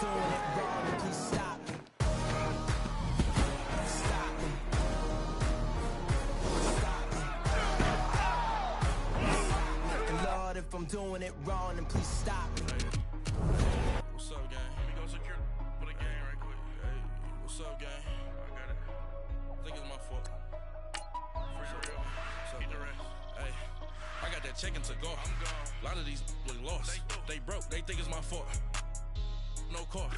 doing it wrong, then please stop me. Stop me. Stop me. Lord, if I'm doing it wrong, then please stop me. What's up, gang? Let me go secure for the game right quick. Hey, what's up, gang? I got it. I think it's my fault. For real. Keep the rest. Hey, I got that check-in to go. I'm gone. A lot of these look lost. They broke. They think it's my fault. No car.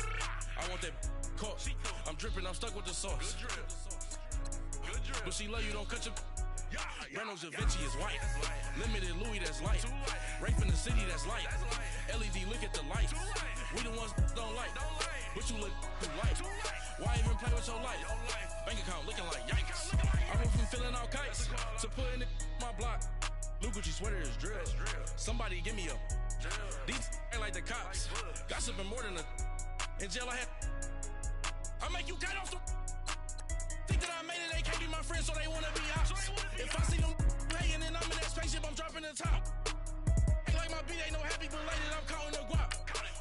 I want that car. I'm dripping. I'm stuck with the sauce. Good drip. Good drip. But she love you. Don't cut your. Reynolds Da Vinci is white. Limited Louis, that's light. Rape in the city, that's light. LED, look at the lights. We the ones don't like. But you look too light. Why even play with your life? Bank account looking like yikes. I went from filling out kites to putting it in my block. New Gucci sweater is drill. Somebody give me a. These ain't like the cops. Gossiping more than a. In jail I had. I make you cut off the. Think that I made it, they can't be my friends, so they wanna be ops. If I see them hanging and I'm in that spaceship, I'm dropping the top. Ain't like my beat ain't no happy belated, I'm counting the guap.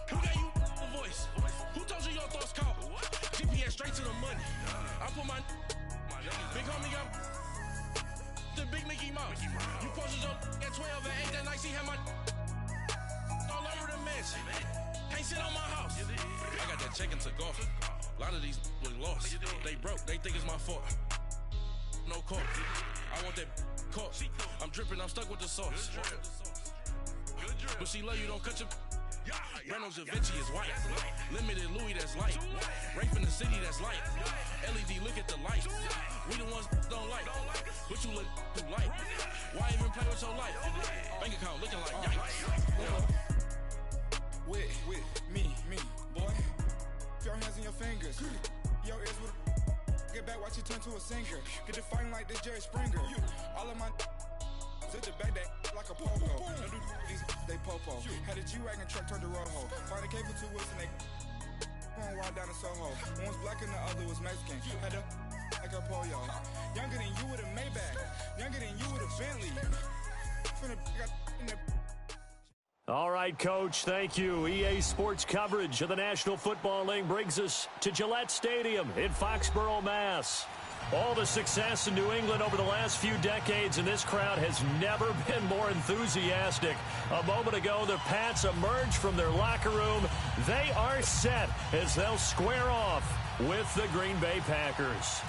Who gave you a voice? Who told you your thoughts count? GPS straight to the money. I put my big homie got the big Mickey Mouse. You posted up at 12 and 8 that night, she had my all over the mansion. Can't sit on my house. I got that check-in to golf. A lot of these look lost. They broke. They think it's my fault. No car. I want that car. I'm dripping. I'm stuck with the sauce. But she love you. Don't cut your. Reynolds Da Vinci is white. Limited Louis, that's light. Rape in the city, that's light. LED, look at the lights. We the ones don't like. But you look too light. Why even play with your life? Bank account looking like yikes. With me, boy. Your hands and your fingers. Your ears with a get back, watch you turn to a singer. Get it fighting like this Jerry Springer. All of my sit the back that like a popo. Don't do these they popo. Had a G-Wagon truck turned to rojo. Find a cable 2 wheels and they going wild down in Soho. One was black and the other was Mexican. Had a like a pollo. Younger than you with a Maybach. Younger than you with a Bentley. From the got in the. All right, Coach, thank you. EA Sports coverage of the National Football League brings us to Gillette Stadium in Foxborough, Mass. All the success in New England over the last few decades, and this crowd has never been more enthusiastic. A moment ago, the Pats emerged from their locker room. They are set as they'll square off with the Green Bay Packers.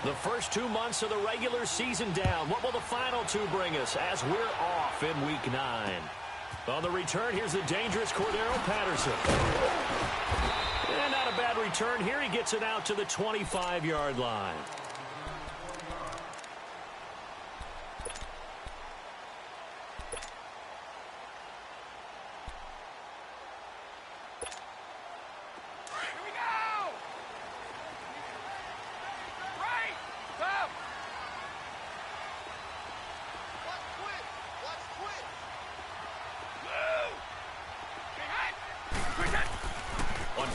The first 2 months of the regular season down. What will the final 2 bring us as we're off in Week 9? On the return, here's the dangerous Cordero Patterson. And not a bad return here. He gets it out to the 25-yard line.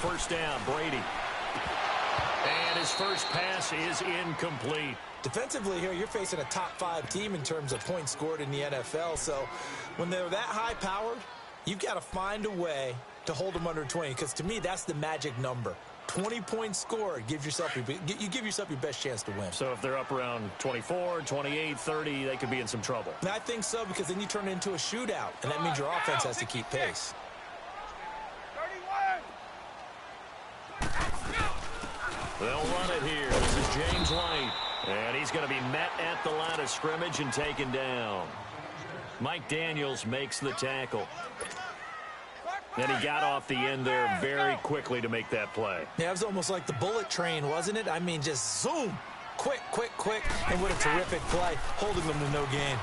First down, Brady. And his first pass is incomplete. Defensively here, you're facing a top 5 team in terms of points scored in the NFL. So when they're that high-powered, you've got to find a way to hold them under 20. Because to me, that's the magic number. 20 points scored, you give yourself your best chance to win. So if they're up around 24, 28, 30, they could be in some trouble. And I think so, because then you turn it into a shootout, and that means your offense has to keep pace. They'll run it here. This is James White. And he's going to be met at the line of scrimmage and taken down. Mike Daniels makes the tackle. And he got off the end there very quickly to make that play. Yeah, it was almost like the bullet train, wasn't it? I mean, just zoom. Quick. And what a terrific play, holding them to no gain.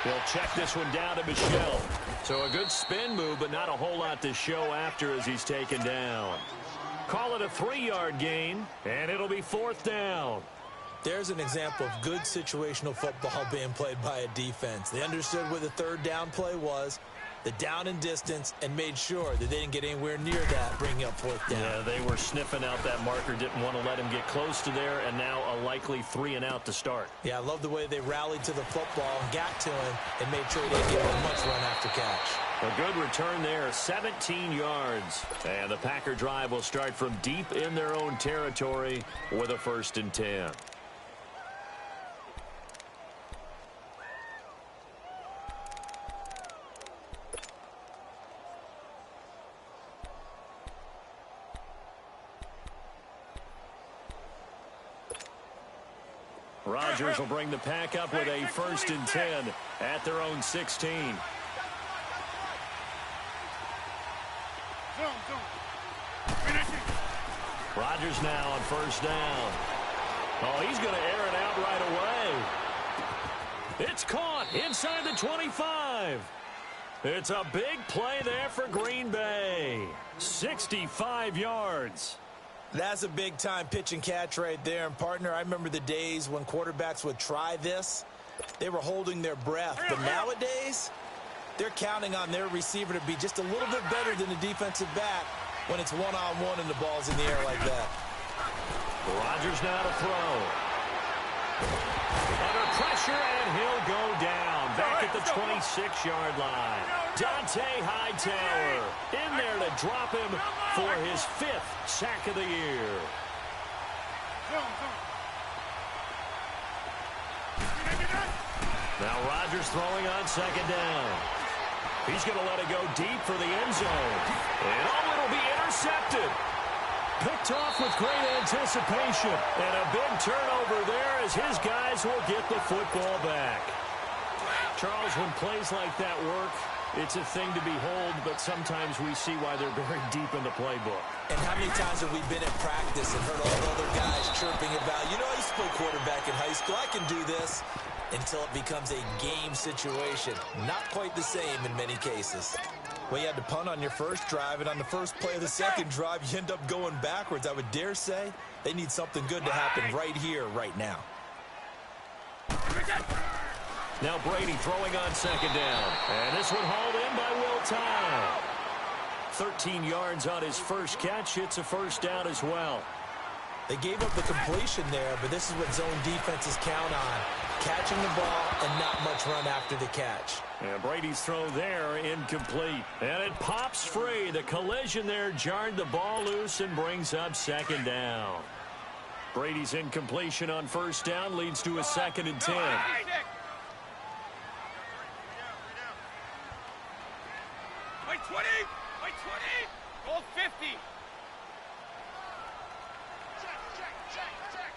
They'll check this one down to Michelle. So a good spin move, but not a whole lot to show after as he's taken down. Call it a 3-yard gain, and it'll be 4th down. There's an example of good situational football being played by a defense. They understood what the 3rd down play was, the down and distance, and made sure that they didn't get anywhere near that, bringing up 4th down. Yeah, they were sniffing out that marker, didn't want to let him get close to there, and now a likely 3-and-out to start. Yeah, I love the way they rallied to the football and got to him and made sure they didn't give him much run after catch. A good return there, 17 yards. And the Packer drive will start from deep in their own territory with a 1st and 10. Rodgers will bring the Pack up with a 1st and 10 at their own 16. Rodgers now on 1st down. Oh, he's going to air it out right away. It's caught inside the 25. It's a big play there for Green Bay. 65 yards. That's a big-time pitch and catch right there. And, partner, I remember the days when quarterbacks would try this. They were holding their breath. But nowadays, they're counting on their receiver to be just a little bit better than the defensive back when it's one-on-one and the ball's in the air like that. Rodgers now to throw. Under pressure, and he'll go down. Back at the 26-yard line. Dante Hightower in there to drop him for his 5th sack of the year. Now Rodgers throwing on 2nd down. He's going to let it go deep for the end zone. And it'll be intercepted. Picked off with great anticipation. And a big turnover there as his guys will get the football back. Charles, when plays like that work, it's a thing to behold, but sometimes we see why they're very deep in the playbook. And how many times have we been at practice and heard all the other guys chirping about, you know, I used to play quarterback in high school, I can do this, until it becomes a game situation. Not quite the same in many cases. Well, you had to punt on your first drive, and on the first play of the second drive, you end up going backwards. I would dare say they need something good to happen right here, right now. Now Brady throwing on 2nd down. And this one hauled in by Will Tye. 13 yards on his first catch. It's a 1st down as well. They gave up the completion there, but this is what zone defenses count on. Catching the ball and not much run after the catch. And Brady's throw there incomplete. And it pops free. The collision there jarred the ball loose and brings up 2nd down. Brady's incompletion on 1st down leads to a 2nd and 10. Wait 20! Wait 20! Goal 50! Check.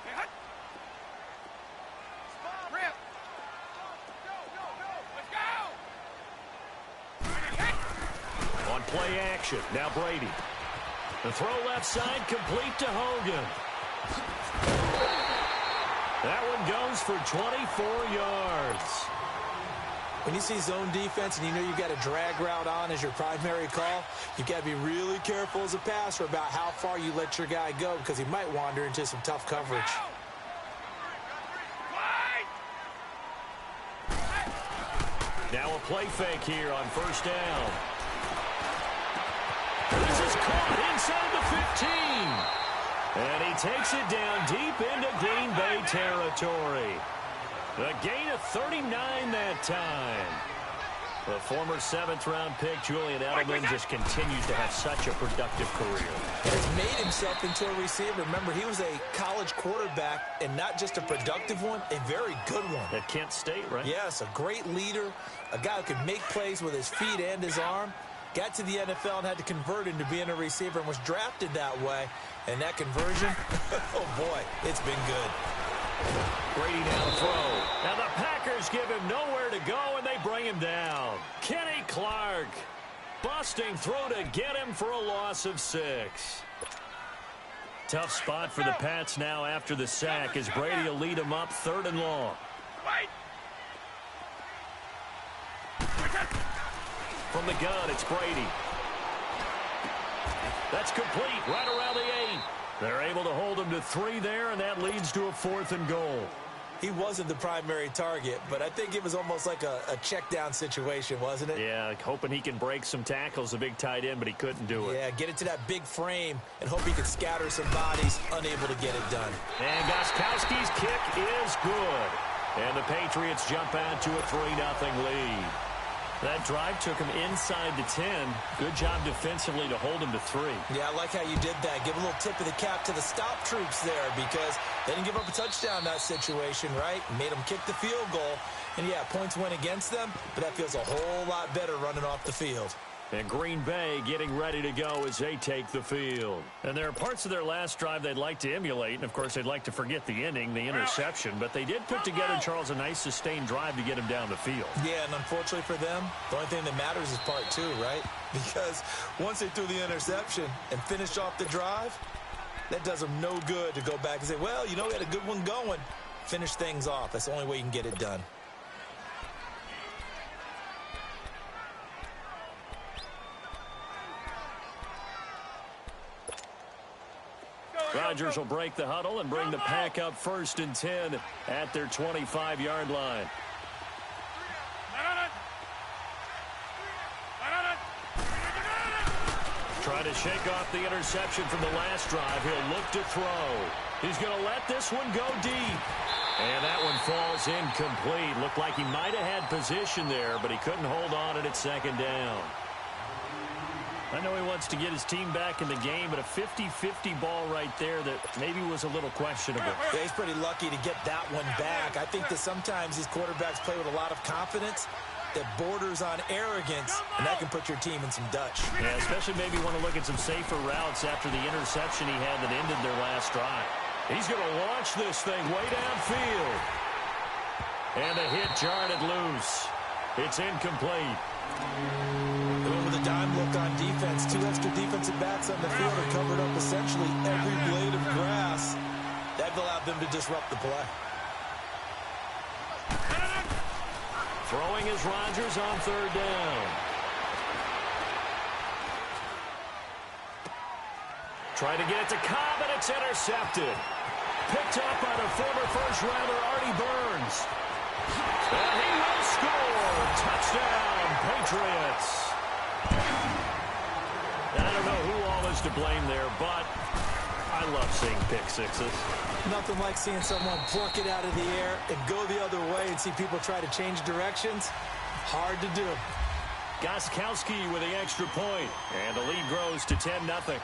Hey, hut! Rip! Let's go! On play action, now Brady. The throw left side complete to Hogan. That one goes for 24 yards. When you see zone defense and you know you've got a drag route on as your primary call, you've got to be really careful as a passer about how far you let your guy go because he might wander into some tough coverage. Now a play fake here on 1st down. This is caught inside the 15. And he takes it down deep into Green Bay territory. A gain of 39 that time. The former 7th-round pick, Julian Edelman, just continues to have such a productive career. He has made himself into a receiver. Remember, he was a college quarterback, and not just a productive one, a very good one. At Kent State, right? Yes, a great leader, a guy who could make plays with his feet and his arm. Got to the NFL and had to convert into being a receiver and was drafted that way. And that conversion, oh boy, it's been good. Brady now to throw. Now the Packers give him nowhere to go, and they bring him down. Kenny Clark, busting throw to get him for a loss of 6. Tough spot for the Pats now after the sack as Brady will lead him up 3rd and long. From the gun, it's Brady. That's complete right around the 8. They're able to hold him to 3 there, and that leads to a 4th and goal. He wasn't the primary target, but I think it was almost like a check-down situation, wasn't it? Yeah, hoping he can break some tackles, a big tight end, but he couldn't do it. Yeah, get it to that big frame and hope he could scatter some bodies, unable to get it done. And Gostkowski's kick is good. And the Patriots jump out to a 3-0 lead. That drive took him inside the 10. Good job defensively to hold him to 3. Yeah, I like how you did that. Give a little tip of the cap to the stop troops there because they didn't give up a touchdown in that situation, right? Made them kick the field goal. And, yeah, points went against them, but that feels a whole lot better running off the field. And Green Bay getting ready to go as they take the field. And there are parts of their last drive they'd like to emulate. And, of course, they'd like to forget the inning, the interception. But they did put together, Charles, a nice sustained drive to get him down the field. Yeah, and unfortunately for them, the only thing that matters is part 2, right? Because once they threw the interception and finished off the drive, that does them no good to go back and say, well, you know, we had a good one going. Finish things off. That's the only way you can get it done. Rodgers will break the huddle and bring the pack up 1st and 10 at their 25-yard line. Trying to shake off the interception from the last drive. He'll look to throw. He's going to let this one go deep. And that one falls incomplete. Looked like he might have had position there, but he couldn't hold on at 2nd down. I know he wants to get his team back in the game, but a 50-50 ball right there that maybe was a little questionable. Yeah, he's pretty lucky to get that one back. I think that sometimes these quarterbacks play with a lot of confidence that borders on arrogance, and that can put your team in some Dutch. Yeah, especially maybe want to look at some safer routes after the interception he had that ended their last drive. He's going to launch this thing way downfield. And a hit jarred it loose. It's incomplete. Going with a dime look on defense. 2 extra defensive backs on the field have covered up essentially every blade of grass. That allowed them to disrupt the play. Throwing is Rodgers on 3rd down. Try to get it to Cobb, and it's intercepted. Picked up by the former first-rounder Artie Burns. And he will score. Touchdown, Patriots. I don't know who all is to blame there, but I love seeing pick sixes. Nothing like seeing someone pluck it out of the air and go the other way and see people try to change directions. Hard to do. Gostkowski with the extra point, and the lead grows to 10-0.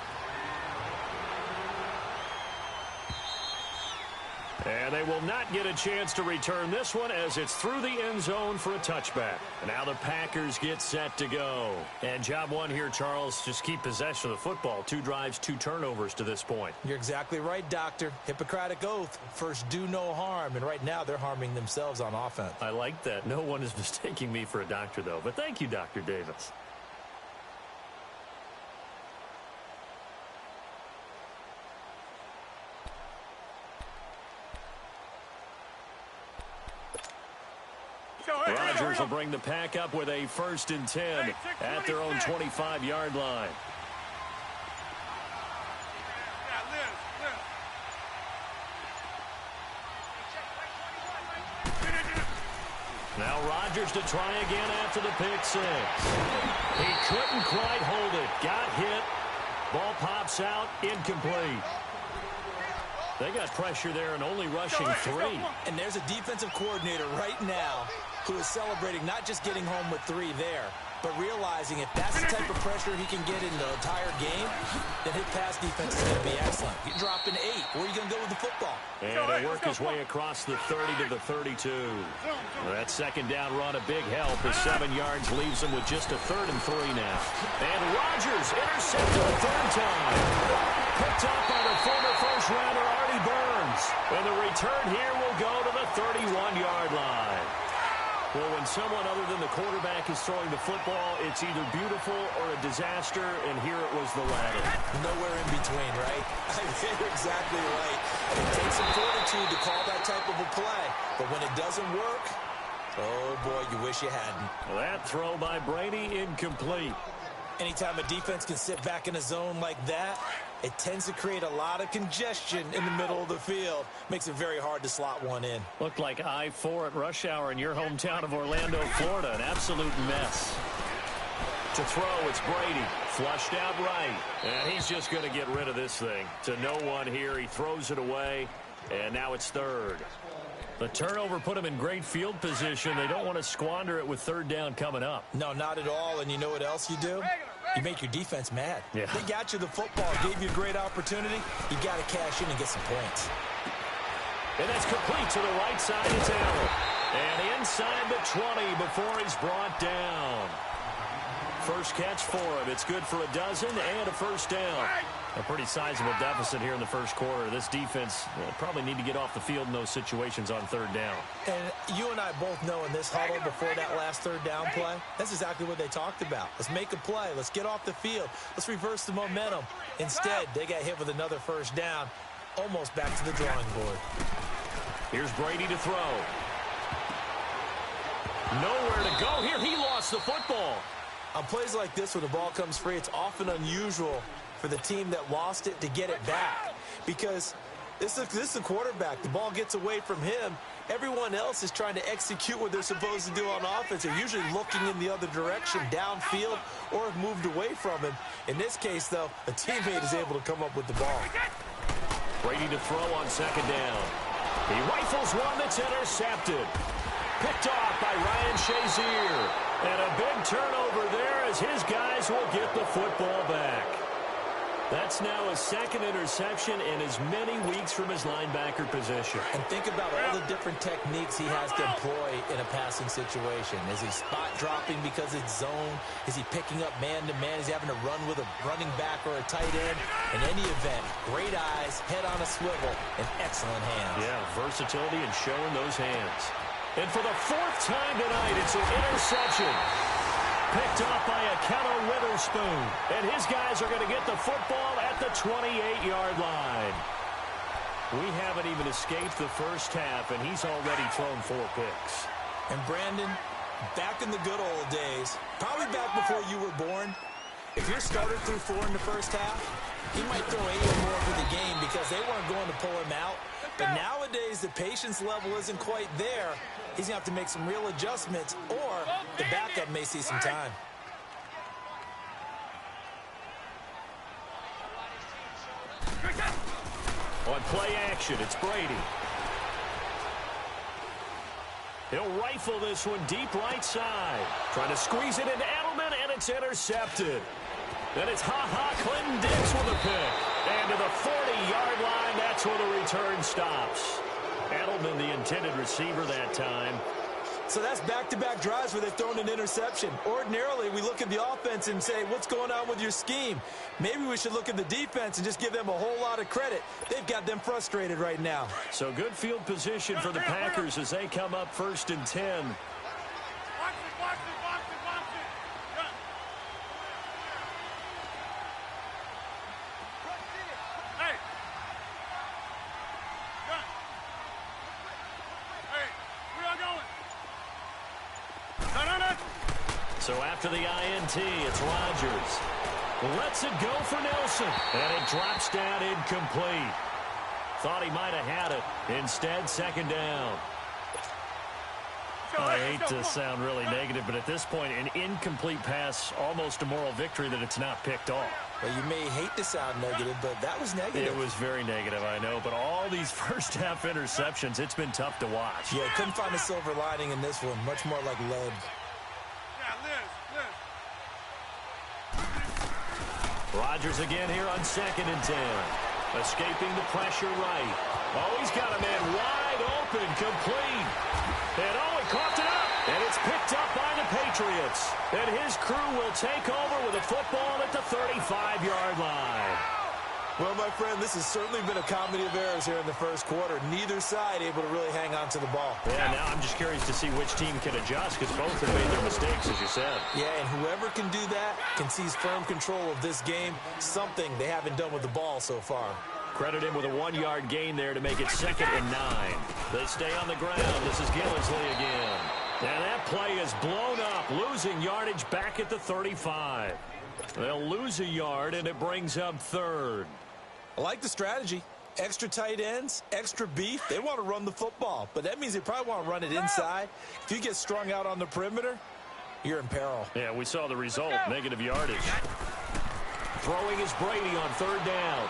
And they will not get a chance to return this one as it's through the end zone for a touchback. And now the Packers get set to go. And job one here, Charles, just keep possession of the football. 2 drives, 2 turnovers to this point. You're exactly right, Doctor. Hippocratic oath. First, do no harm. And right now, they're harming themselves on offense. I like that. No one is mistaking me for a doctor, though. But thank you, Dr. Davis. Rodgers will bring the pack up with a 1st and 10 at their own 25-yard line. Now Rodgers to try again after the pick 6. He couldn't quite hold it. Got hit. Ball pops out. Incomplete. They got pressure there and only rushing 3. And there's a defensive coordinator right now who is celebrating not just getting home with 3 there, but realizing if that's the type of pressure he can get in the entire game, then his pass defense is going to be excellent. You drop an 8. Where are you going to go with the football? And he'll work his way across the 30 to the 32. That 2nd down run, a big help. His 7 yards leaves him with just a 3rd and 3 now. And Rodgers intercepted a 3rd time. Picked up by the former first-rounder Artie Burns. And the return here will go to the 31-yard line. Well, when someone other than the quarterback is throwing the football, it's either beautiful or a disaster, and here it was the latter. Nowhere in between, right? You're exactly right. It takes some fortitude to call that type of a play, but when it doesn't work, oh boy, you wish you hadn't. That throw by Brady incomplete. Anytime a defense can sit back in a zone like that, it tends to create a lot of congestion in the middle of the field. Makes it very hard to slot one in. Looked like I-4 at rush hour in your hometown of Orlando, Florida. An absolute mess. To throw, it's Brady. Flushed out right. And he's just going to get rid of this thing. To no one here. He throws it away. And now it's 3rd. The turnover put them in great field position. They don't want to squander it with third down coming up. No, not at all. And you know what else you do? You make your defense mad. Yeah. They got you the football, gave you a great opportunity. You got to cash in and get some points. And that's complete to the right side of Taylor. And inside the 20 before he's brought down. First catch for him. It's good for a dozen and a first down. A pretty sizable deficit here in the first quarter. This defense probably need to get off the field in those situations on third down. And you and I both know in this huddle before that last third down play, that's exactly what they talked about. Let's make a play. Let's get off the field. Let's reverse the momentum. Instead, they got hit with another first down, almost back to the drawing board. Here's Brady to throw. Nowhere to go here. He lost the football. On plays like this, when the ball comes free, it's often unusual for the team that lost it to get it back. Because this is the quarterback. The ball gets away from him. Everyone else is trying to execute what they're supposed to do on offense. They're usually looking in the other direction, downfield, or have moved away from him. In this case, though, a teammate is able to come up with the ball. Brady to throw on second down. He rifles one that's intercepted. Picked off by Ryan Shazier. And a big turnover there as his guys will get the football back. That's now his second interception in as many weeks from his linebacker position. And think about all the different techniques he has to employ in a passing situation. Is he spot dropping because it's zone? Is he picking up man-to-man? Is he having to run with a running back or a tight end? In any event, great eyes, head on a swivel, and excellent hands. Yeah, versatility and showing those hands. And for the fourth time tonight, it's an interception. Picked off by Akello Witherspoon. And his guys are going to get the football at the 28-yard line. We haven't even escaped the first half, and he's already thrown 4 picks. And Brandon, back in the good old days, probably back before you were born, if your starter threw 4 in the first half, he might throw 8 or more for the game because they weren't going to pull him out. But nowadays, the patience level isn't quite there. He's going to have to make some real adjustments, or the backup may see some time. On play action, it's Brady. He'll rifle this one deep right side. Trying to squeeze it into Edelman, and it's intercepted. Then it's Clinton Dix with a pick. And to the 40-yard line, that's where the return stops. Edelman, the intended receiver that time. So that's back-to-back drives where they've thrown an interception. Ordinarily, we look at the offense and say, what's going on with your scheme? Maybe we should look at the defense and just give them a whole lot of credit. They've got them frustrated right now. So good field position for the Packers as they come up 1st and 10. So after the INT, it's Rodgers. Lets it go for Nelson. And it drops down incomplete. Thought he might have had it. Instead, second down. I hate to sound really negative, but at this point, an incomplete pass, almost a moral victory that it's not picked off. Well, you may hate to sound negative, but that was negative. It was very negative, I know. But all these first-half interceptions, it's been tough to watch. Yeah, couldn't find a silver lining in this one. Much more like lead. Rodgers again here on 2nd and 10. Escaping the pressure right. Oh, he's got a man wide open, complete. And oh, he coughed it up. And it's picked up by the Patriots. And his crew will take over with a football at the 35-yard line. Well, my friend, this has certainly been a comedy of errors here in the first quarter. Neither side able to really hang on to the ball. Yeah, now I'm just curious to see which team can adjust because both have made their mistakes, as you said. Yeah, and whoever can do that can seize firm control of this game, something they haven't done with the ball so far. Credit him with a 1-yard gain there to make it 2nd and 9. They stay on the ground. This is Gillisley again. And that play is blown up, losing yardage back at the 35. They'll lose a yard, and it brings up 3rd. I like the strategy. Extra tight ends, extra beef. They want to run the football, but that means they probably want to run it inside. If you get strung out on the perimeter, you're in peril. Yeah, we saw the result, negative yardage. Throwing is Brady on 3rd down.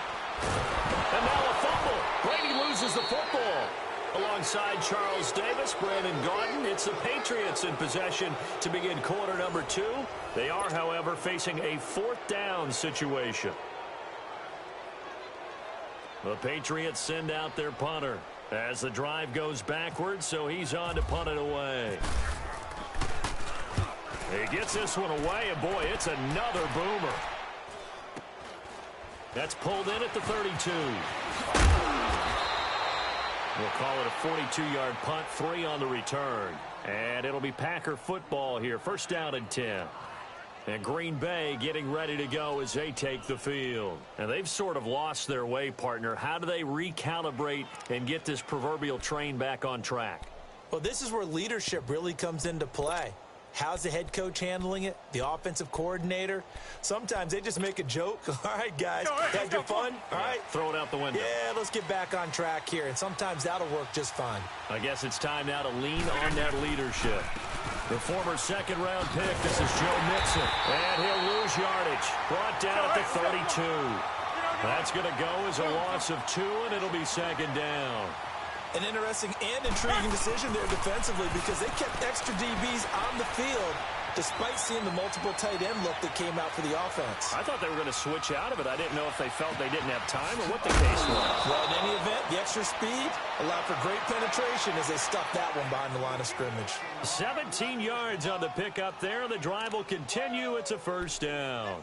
And now a fumble. Brady loses the football. Alongside Charles Davis, Brandon Gaudin, it's the Patriots in possession to begin quarter number 2. They are, however, facing a 4th down situation. The Patriots send out their punter as the drive goes backwards, so he's on to punt it away. He gets this one away, and boy, it's another boomer. That's pulled in at the 32. We'll call it a 42-yard punt, 3 on the return. And it'll be Packer football here, first down and 10. And Green Bay getting ready to go as they take the field. And they've sort of lost their way, partner. How do they recalibrate and get this proverbial train back on track? Well, this is where leadership really comes into play. How's the head coach handling it? The offensive coordinator? Sometimes they just make a joke. All right, guys, had your fun? All right. Throw it out the window. Yeah, let's get back on track here. And sometimes that'll work just fine. I guess it's time now to lean on that leadership. The former second-round pick, this is Joe Mixon. And he'll lose yardage. Brought down at the 32. That's going to go as a loss of 2, and it'll be second down. An interesting and intriguing decision there defensively because they kept extra DBs on the field despite seeing the multiple tight end look that came out for the offense. I thought they were going to switch out of it. I didn't know if they felt they didn't have time or what the case was. Well, in any event, the extra speed allowed for great penetration as they stuffed that one behind the line of scrimmage. 17 yards on the pickup there. The drive will continue. It's a first down.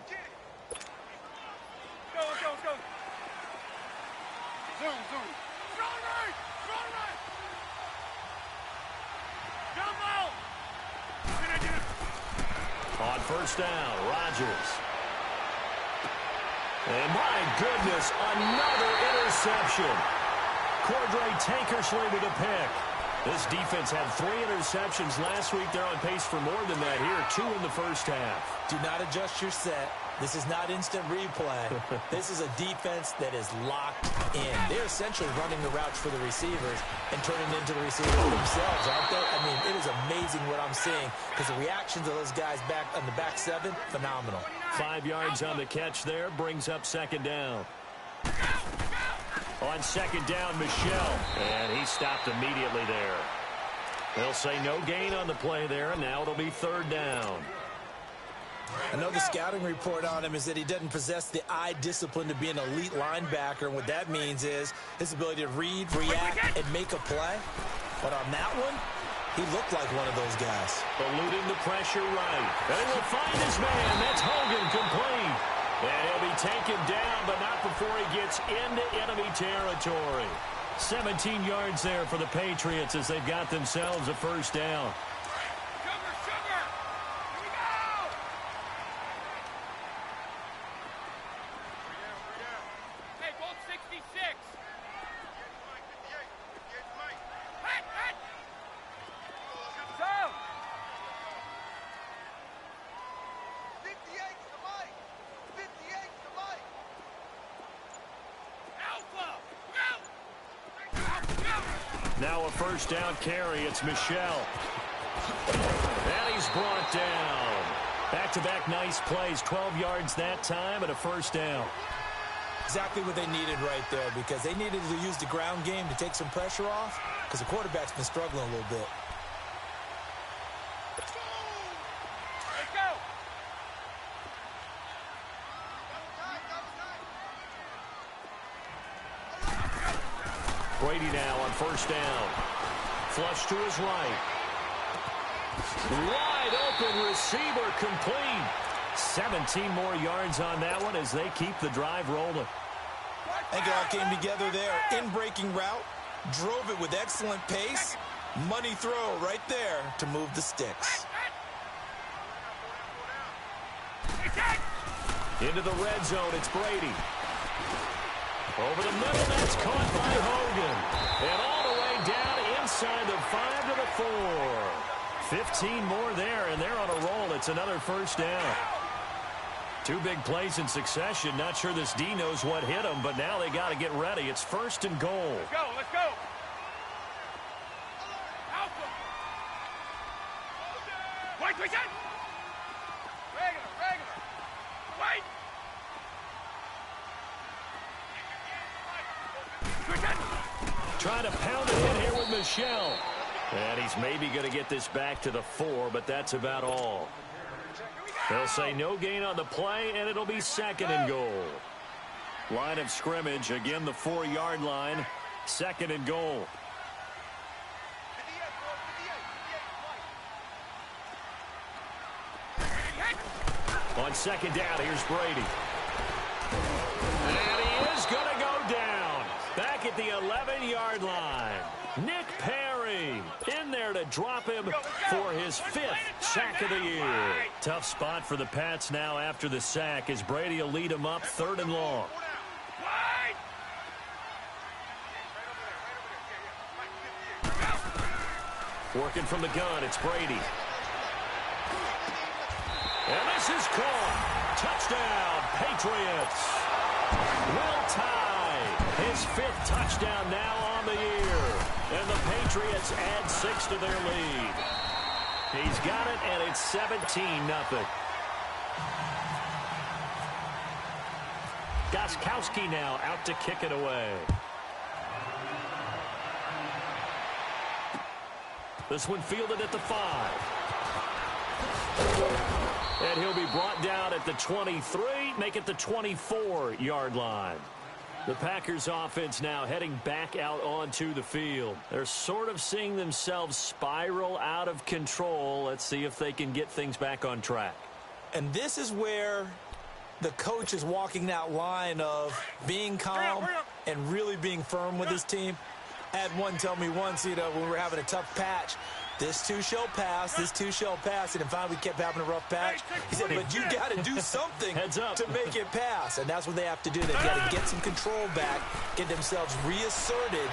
Go, go, go. Zoom, zoom. On first down, Rodgers. And my goodness, another interception. Cordray Tankersley with a pick. This defense had 3 interceptions last week. They're on pace for more than that here, 2 in the first half. Do not adjust your set. This is not instant replay. This is a defense that is locked in. They're essentially running the routes for the receivers and turning into the receivers themselves, aren't they? I mean, it is amazing what I'm seeing because the reactions of those guys back on the back 7, phenomenal. 5 yards on the catch there, brings up second down. On second down, Michel, and he stopped immediately there. They'll say no gain on the play there, and now it'll be third down. I know the scouting report on him is that he doesn't possess the eye discipline to be an elite linebacker, and what that means is his ability to read, react, and make a play. But on that one, he looked like one of those guys. Eluding the pressure right. And he will find his man. That's Hogan complete. And he'll be taken down, but not before he gets into enemy territory. 17 yards there for the Patriots as they've got themselves a first down. Now a first down carry. It's Michel. And he's brought down. Back-to-back nice plays. 12 yards that time and a first down. Exactly what they needed right there because they needed to use the ground game to take some pressure off because the quarterback's been struggling a little bit. Brady now on first down. Flush to his right. Wide open receiver complete. 17 more yards on that one as they keep the drive rolling. I think it all came together there. In-breaking route. Drove it with excellent pace. Money throw right there to move the sticks. Into the red zone, it's Brady. Over the middle, that's caught by Hogan. And all the way down inside the 5 to the 4. 15 more there, and they're on a roll. It's another first down. 2 big plays in succession. Not sure this D knows what hit him, but now they got to get ready. It's first and goal. Let's go, let's go. Wait, wait, wait. Regular. Wait. Trying to pound it in here with Michel. And he's maybe going to get this back to the 4, but that's about all. They'll say no gain on the play, and it'll be 2nd and goal. Line of scrimmage, again the 4-yard line, 2nd and goal. On 2nd down, here's Brady. And he is going to go down. Back at the 11-yard line. Nick Perry in there to drop him for his 5th sack of the year. Tough spot for the Pats now after the sack as Brady will lead him up 3rd and long. Working from the gun, it's Brady. And this is caught. Touchdown, Patriots. Will tie his 5th touchdown now on the year. And the Patriots add 6 to their lead. He's got it, and it's 17-0. Gostkowski now out to kick it away. This one fielded at the 5. And he'll be brought down at the 23, make it the 24-yard line. The Packers offense now heading back out onto the field. They're sort of seeing themselves spiral out of control. Let's see if they can get things back on track. And this is where the coach is walking that line of being calm and really being firm with his team. I had one tell me once, when we were having a tough patch, this too shall pass, this too shall pass. And finally we kept having a rough patch. He said, but you got to do something to make it pass. And that's what they have to do. They've got to get some control back, get themselves reasserted,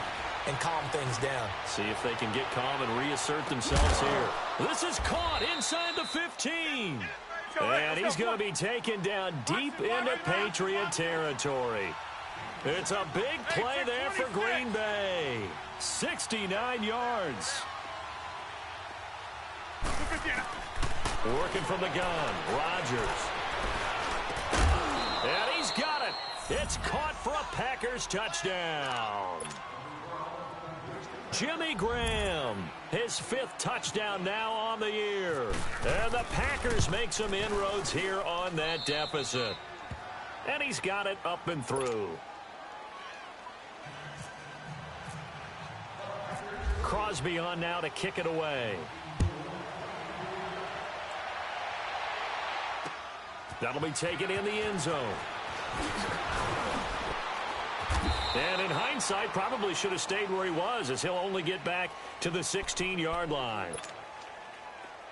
and calm things down. See if they can get calm and reassert themselves here. This is caught inside the 15. And he's going to be taken down deep into Patriot territory. It's a big play there for Green Bay. 69 yards. Working from the gun, Rodgers. And he's got it. It's caught for a Packers touchdown. Jimmy Graham, his 5th touchdown now on the year. And the Packers make some inroads here on that deficit. And he's got it up and through. Crosby on now to kick it away. That'll be taken in the end zone. And in hindsight, probably should have stayed where he was, as he'll only get back to the 16-yard line.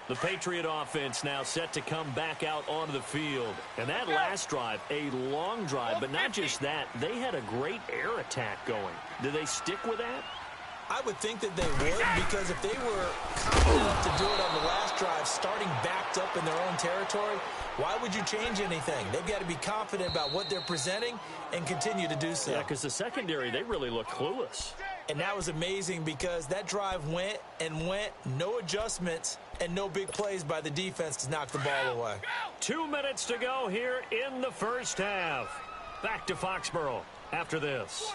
The Patriot offense now set to come back out onto the field. And that last drive, a long drive, but not just that. They had a great air attack going. Do they stick with that? I would think that they would, because if they were confident enough to do it on the last drive, starting backed up in their own territory, why would you change anything? They've got to be confident about what they're presenting and continue to do so. Yeah, because the secondary, they really look clueless. And that was amazing because that drive went and went, no adjustments, and no big plays by the defense to knock the ball away. 2 minutes to go here in the first half. Back to Foxborough after this.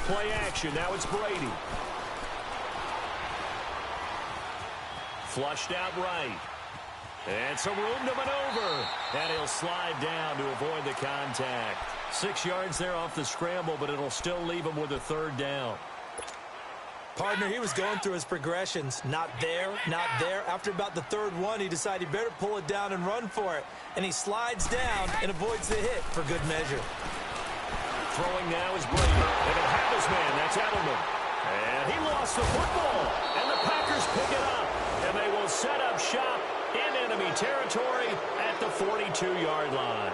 Play action. Now it's Brady. Flushed out right. And some room to maneuver. And he'll slide down to avoid the contact. 6 yards there off the scramble, but it'll still leave him with a 3rd down. Partner, he was going through his progressions. Not there, not there. After about the 3rd one, he decided he better pull it down and run for it. And he slides down and avoids the hit for good measure. Throwing now is Brady. And he'll have his man. That's Edelman. And he lost the football. And the Packers pick it up. And they will set up shop in enemy territory at the 42-yard line.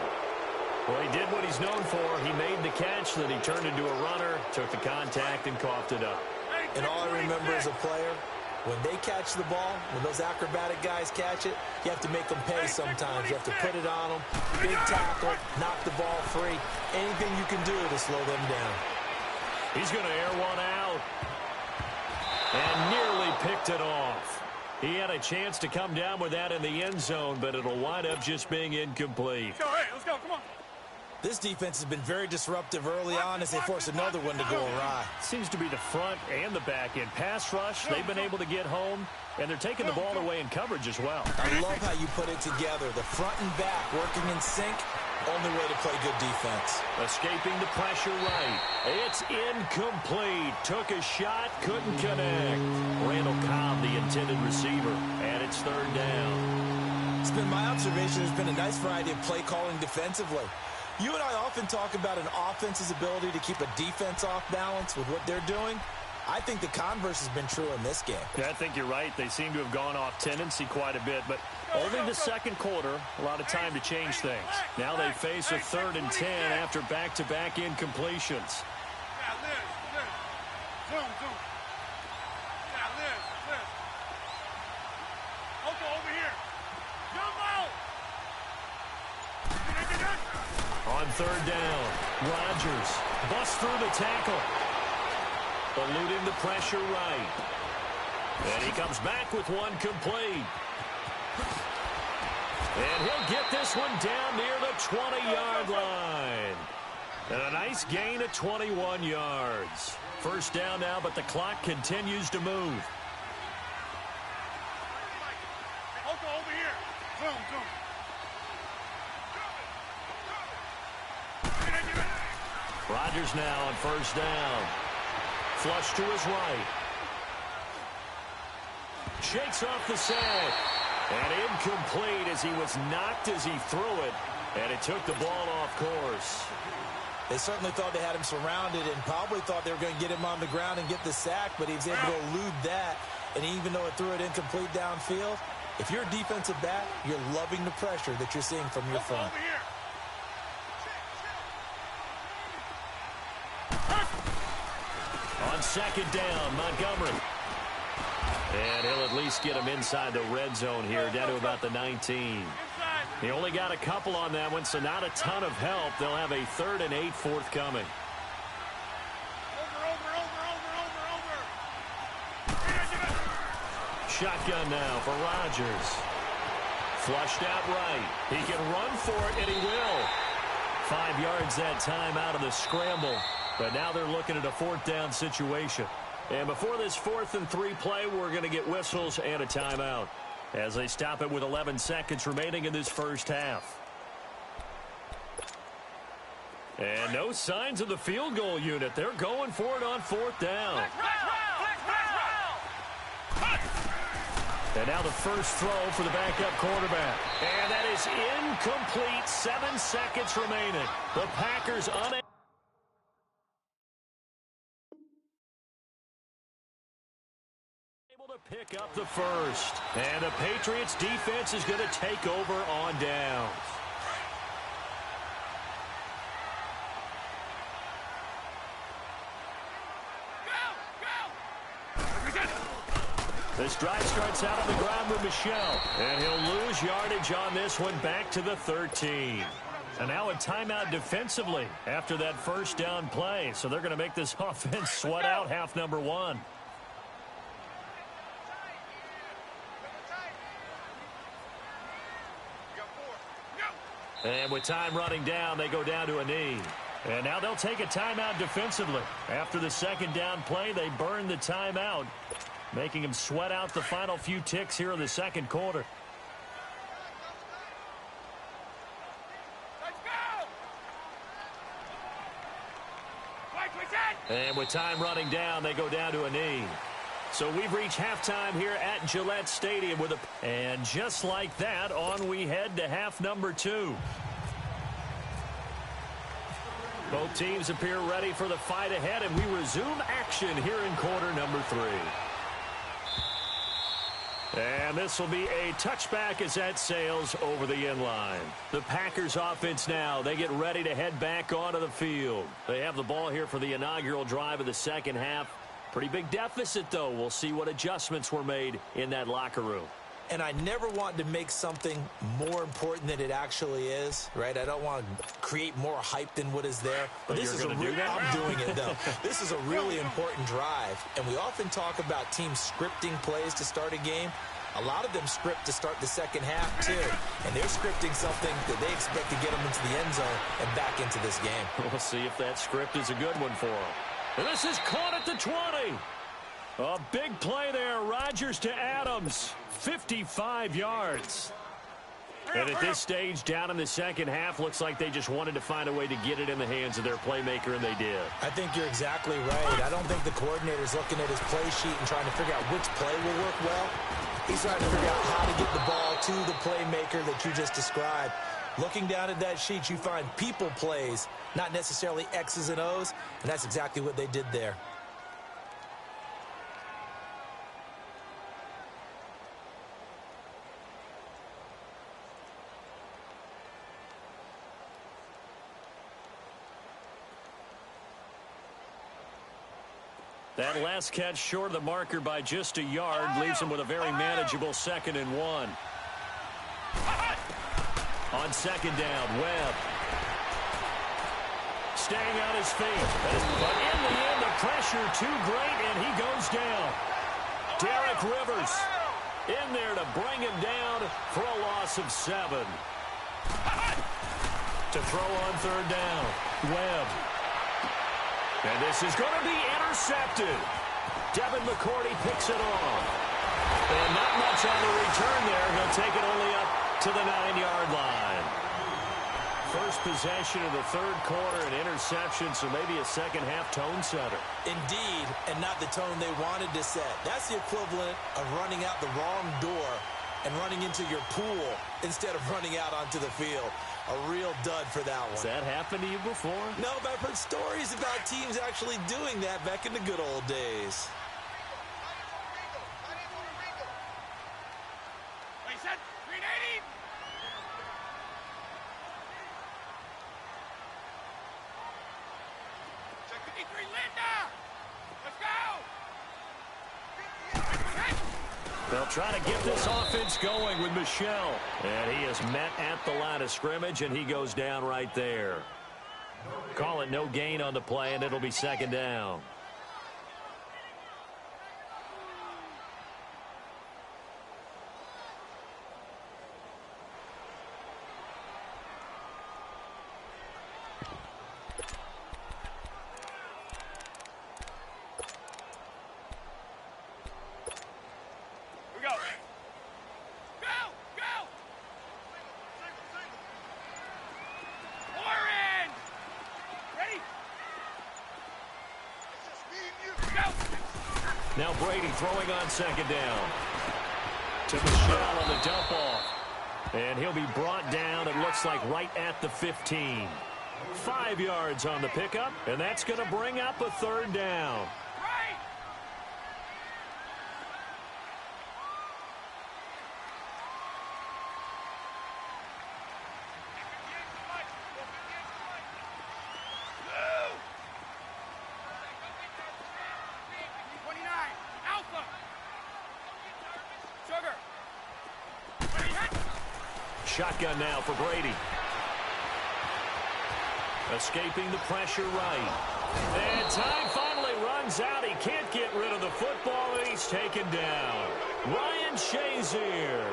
Well, he did what he's known for. He made the catch, then he turned into a runner, took the contact, and coughed it up. And all I remember as a player, when they catch the ball, when those acrobatic guys catch it, you have to make them pay sometimes. You have to put it on them, big tackle, knock the ball free. Anything you can do to slow them down. He's going to air one out. And nearly picked it off. He had a chance to come down with that in the end zone, but it'll wind up just being incomplete. Let's go, hey, let's go, come on. This defense has been very disruptive early on as they force another one to go awry. Seems to be the front and the back end. Pass rush, they've been able to get home, and they're taking the ball away in coverage as well. I love how you put it together. The front and back working in sync. Only way to play good defense. Escaping the pressure right. It's incomplete. Took a shot, couldn't connect. Randall Cobb, the intended receiver, and it's third down. It's been my observation there's been a nice variety of play calling defensively. You and I often talk about an offense's ability to keep a defense off balance with what they're doing. I think the converse has been true in this game. Yeah, I think you're right. They seem to have gone off tendency quite a bit, but only the second quarter, a lot of time to change things. Now they face a 3rd and 10 after back-to-back incompletions. On 3rd down, Rodgers busts through the tackle, eluding the pressure right. And he comes back with one complete. And he'll get this one down near the 20-yard line. And a nice gain of 21 yards. First down now, but the clock continues to move. Over here. Zoom. Rodgers now on first down. Flush to his right. Shakes off the sack. And incomplete as he was knocked as he threw it. And it took the ball off course. They certainly thought they had him surrounded and probably thought they were going to get him on the ground and get the sack, but he was able to elude that. And even though it threw it incomplete downfield, if you're a defensive back, you're loving the pressure that you're seeing from your front. On second down, Montgomery. And he'll at least get him inside the red zone here, down to about the 19. He only got a couple on that one, so not a ton of help. They'll have a 3rd and 8 forthcoming. Shotgun now for Rodgers. Flushed out right. He can run for it, and he will. 5 yards that time out of the scramble. But now they're looking at a 4th down situation. And before this 4th and 3 play, we're going to get whistles and a timeout as they stop it with 11 seconds remaining in this first half. And no signs of the field goal unit. They're going for it on 4th down. And now the first throw for the backup quarterback. And that is incomplete. 7 seconds remaining. The Packers unable to pick up the first. And the Patriots defense is going to take over on downs. This drive starts out on the ground with Michel. And he'll lose yardage on this one back to the 13. And now a timeout defensively after that first down play. So they're going to make this offense sweat out half number 1. And with time running down, they go down to a knee. And now they'll take a timeout defensively. After the second down play, they burn the timeout, making them sweat out the final few ticks here in the second quarter. And with time running down, they go down to a knee. So we've reached halftime here at Gillette Stadium with a... And just like that, on we head to half number 2. Both teams appear ready for the fight ahead, and we resume action here in quarter number 3. And this will be a touchback as that sails over the inline. The Packers offense now, they get ready to head back onto the field. They have the ball here for the inaugural drive of the second half. Pretty big deficit, though. We'll see what adjustments were made in that locker room. And I never want to make something more important than it actually is, right? I don't want to create more hype than what is there. But this is I'm doing it, though. This is a really important drive. And we often talk about teams scripting plays to start a game. A lot of them script to start the second half, too. And they're scripting something that they expect to get them into the end zone and back into this game. We'll see if that script is a good one for them. And this is caught at the 20. A big play there. Rodgers to Adams. 55 yards. And at this stage, down in the second half, looks like they just wanted to find a way to get it in the hands of their playmaker, and they did. I think you're exactly right. I don't think the coordinator's looking at his play sheet and trying to figure out which play will work well. He's trying to figure out how to get the ball to the playmaker that you just described. Looking down at that sheet, you find people plays, not necessarily X's and O's, and that's exactly what they did there. That last catch short of the marker by just a yard leaves him with a very manageable 2nd and 1. On second down, Webb. Staying on his feet. But in the end, the pressure too great, and he goes down. Derek Rivers in there to bring him down for a loss of 7. To throw on third down, Webb. And this is going to be intercepted. Devin McCourty picks it off. And not much on the return there. He'll take it only up to the 9-yard line. First possession of the third quarter, an interception, so maybe a second-half tone setter. Indeed, and not the tone they wanted to set. That's the equivalent of running out the wrong door and running into your pool instead of running out onto the field. A real dud for that one. Has that happened to you before? No, but I've heard stories about teams actually doing that back in the good old days. Wait, set. 380. Check 53, Linda. Let's go. They'll try to get this offense going with Michel. And he is met at the line of scrimmage, and he goes down right there. Call it no gain on the play, and it'll be second down. Now Brady throwing on second down. To Michel on the dump off. And he'll be brought down, it looks like, right at the 15. 5 yards on the pickup, and that's going to bring up a third down. Shotgun now for Brady. Escaping the pressure right. And time finally runs out. He can't get rid of the football, and he's taken down. Ryan Shazier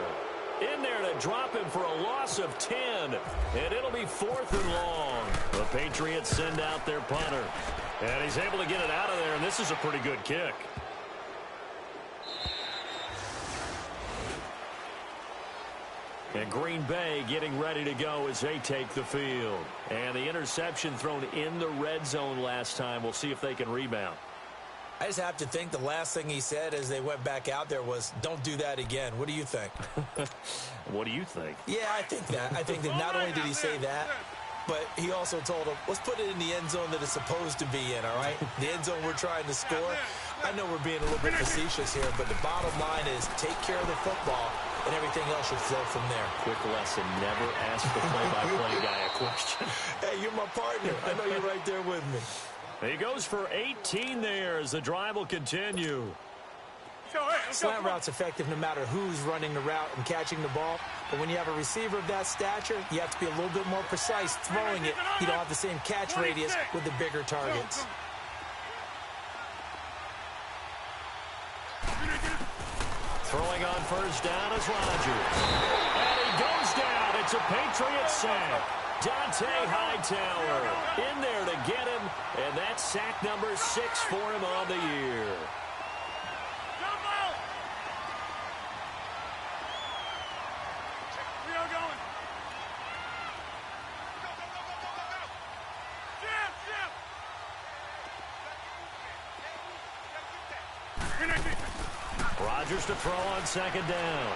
in there to drop him for a loss of 10. And it'll be 4th and long. The Patriots send out their punter. And he's able to get it out of there, and this is a pretty good kick. And Green Bay getting ready to go as they take the field. And the interception thrown in the red zone last time. We'll see if they can rebound. I just have to think the last thing he said as they went back out there was, don't do that again. What do you think? What do you think? Yeah, I think that. I think that not only did he say that, but he also told him, let's put it in the end zone that it's supposed to be in, all right? The end zone we're trying to score. I know we're being a little bit facetious here, but the bottom line is take care of the football, and everything else should flow from there. Quick lesson, never ask the play-by-play guy a question. Hey, you're my partner. I know you're right there with me. He goes for 18 there as the drive will continue. Slant route's effective no matter who's running the route and catching the ball. But when you have a receiver of that stature, you have to be a little bit more precise throwing it. You don't have the same catch radius with the bigger targets. Throwing on first down is Rodgers. And he goes down. It's a Patriot sack. Dante Hightower in there to get him, and that's sack number 6 for him on the year. Rodgers to throw on second down.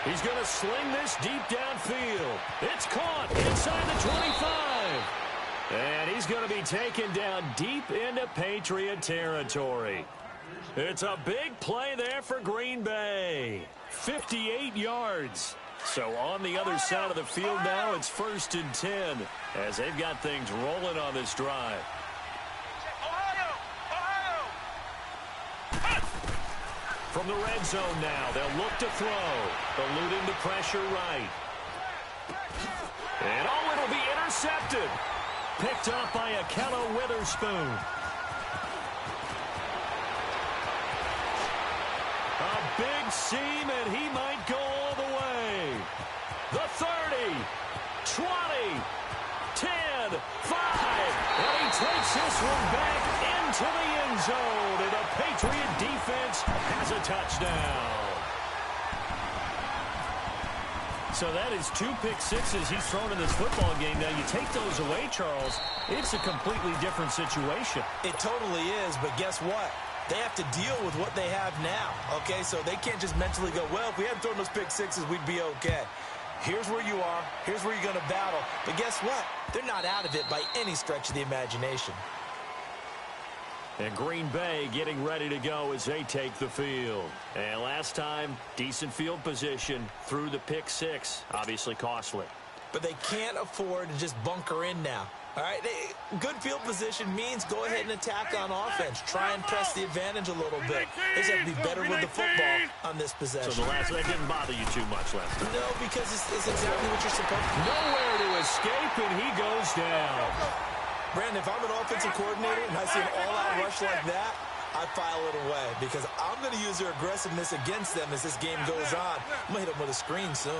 He's going to sling this deep downfield. It's caught inside the 25. And he's going to be taken down deep into Patriot territory. It's a big play there for Green Bay. 58 yards. So on the other side of the field now, it's 1st and 10 as they've got things rolling on this drive. From the red zone now, they'll look to throw. Eluding the pressure right. And it'll be intercepted. Picked up by Akello Witherspoon. A big seam, and he might go all the way. The 30, 20, 10, 5. And he takes this one back into the end zone. And the Patriot defense has a touchdown. So that is 2 pick sixes he's thrown in this football game. Now, you take those away, Charles, it's a completely different situation. It totally is, but guess what? They have to deal with what they have now, okay? So they can't just mentally go, well, if we hadn't thrown those pick sixes, we'd be okay. Here's where you are. Here's where you're going to battle. But guess what? They're not out of it by any stretch of the imagination. And Green Bay getting ready to go as they take the field. And last time, decent field position through the pick six. Obviously costly. But they can't afford to just bunker in now. All right, good field position means go ahead and attack on offense. Try and press the advantage a little bit. They just have to be better with the football on this possession. So that didn't bother you too much last time? No, because it's exactly what you're supposed to do. Nowhere to escape, and he goes down. Brandon, if I'm an offensive coordinator and I see an all-out rush like that, I file it away because I'm going to use their aggressiveness against them as this game goes on. I'm going to hit them with a screen soon.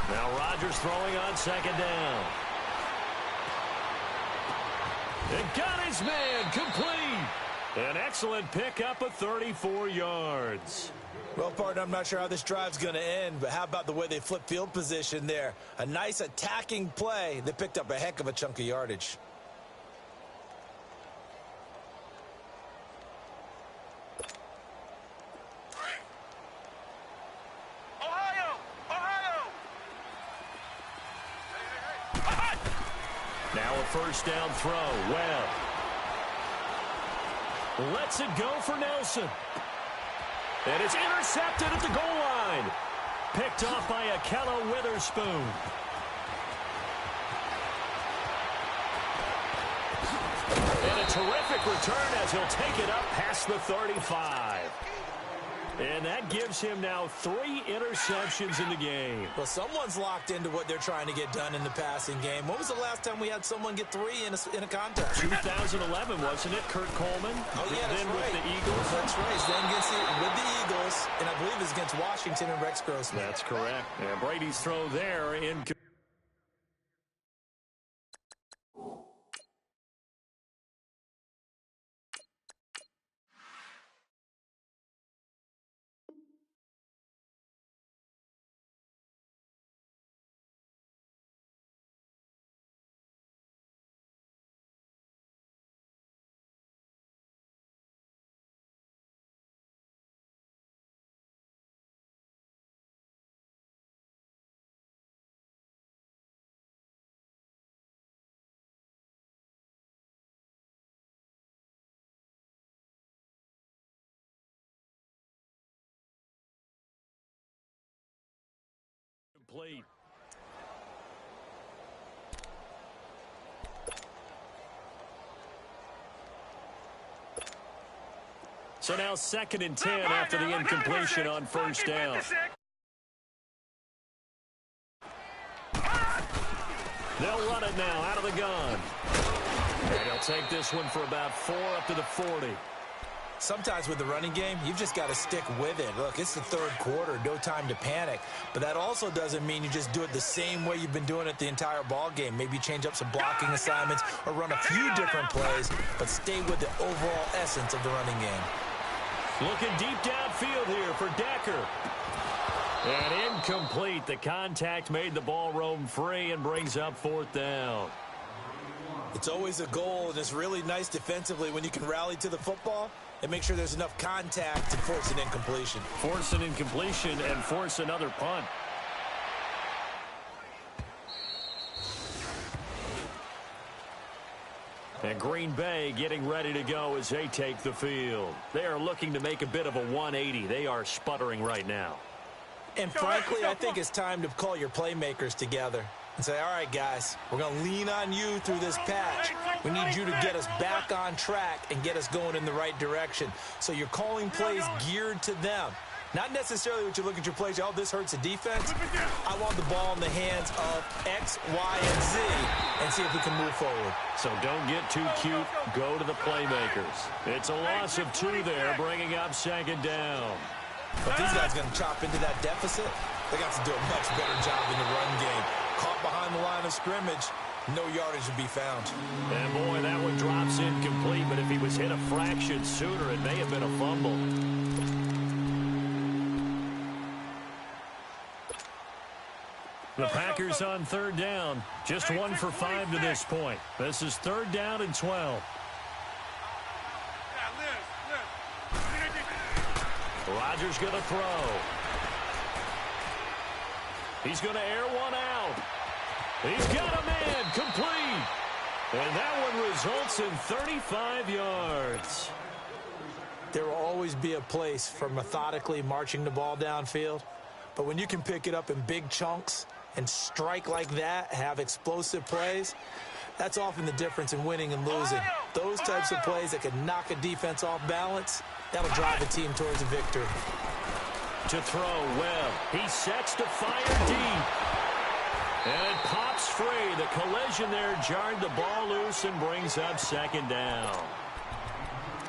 Now Rodgers throwing on second down. And got his man complete. An excellent pickup of 34 yards. Well, partner, I'm not sure how this drive's going to end, but how about the way they flip field position there? A nice attacking play. They picked up a heck of a chunk of yardage. Now a first down throw. Well, lets it go for Nelson. And it's intercepted at the goal line. Picked off by Akello Witherspoon. And a terrific return as he'll take it up past the 35. And that gives him now 3 interceptions in the game. Well, someone's locked into what they're trying to get done in the passing game. When was the last time we had someone get 3 in a contest? 2011, wasn't it? Kurt Coleman? Oh, yeah, that's then right. with the Eagles? That's right. Then with the Eagles, and I believe it's against Washington and Rex Grossman. That's correct. And Brady's throw there in. Complete. So now 2nd and 10 after the incompletion on first down. They'll run it now out of the gun. And he'll take this one for about 4 up to the 40. Sometimes with the running game, you've just got to stick with it. Look, it's the third quarter, no time to panic. But that also doesn't mean you just do it the same way you've been doing it the entire ball game. Maybe change up some blocking assignments or run a few different plays, but stay with the overall essence of the running game. Looking deep downfield here for Decker. And incomplete. The contact made the ball roam free and brings up 4th down. It's always a goal, and it's really nice defensively when you can rally to the football and make sure there's enough contact to force an incompletion. Force an incompletion and force another punt. And Green Bay getting ready to go as they take the field. They are looking to make a bit of a 180. They are sputtering right now. And frankly, I think it's time to call your playmakers together and say, all right, guys, we're going to lean on you through this patch. We need you to get us back on track and get us going in the right direction. So you're calling plays geared to them. Not necessarily what you look at your plays, oh, this hurts the defense. I want the ball in the hands of X, Y, and Z and see if we can move forward. So don't get too cute. Go to the playmakers. It's a loss of 2 there, bringing up 2nd down. If these guys are going to chop into that deficit, they got to do a much better job in the run game. Caught behind the line of scrimmage, no yardage to be found. And boy, that one drops incomplete, but if he was hit a fraction sooner, it may have been a fumble. The Packers on 3rd down. Just 1 for 5 to this point. This is 3rd down and 12. Rodgers going to throw. He's going to air one out. He's got a man complete. And that one results in 35 yards. There will always be a place for methodically marching the ball downfield. But when you can pick it up in big chunks and strike like that, have explosive plays, that's often the difference in winning and losing. Those types of plays that can knock a defense off balance, that'll drive a team towards a victory. To throw, Webb. He sets to fire deep. And it pops free. The collision there jarred the ball loose and brings up 2nd down.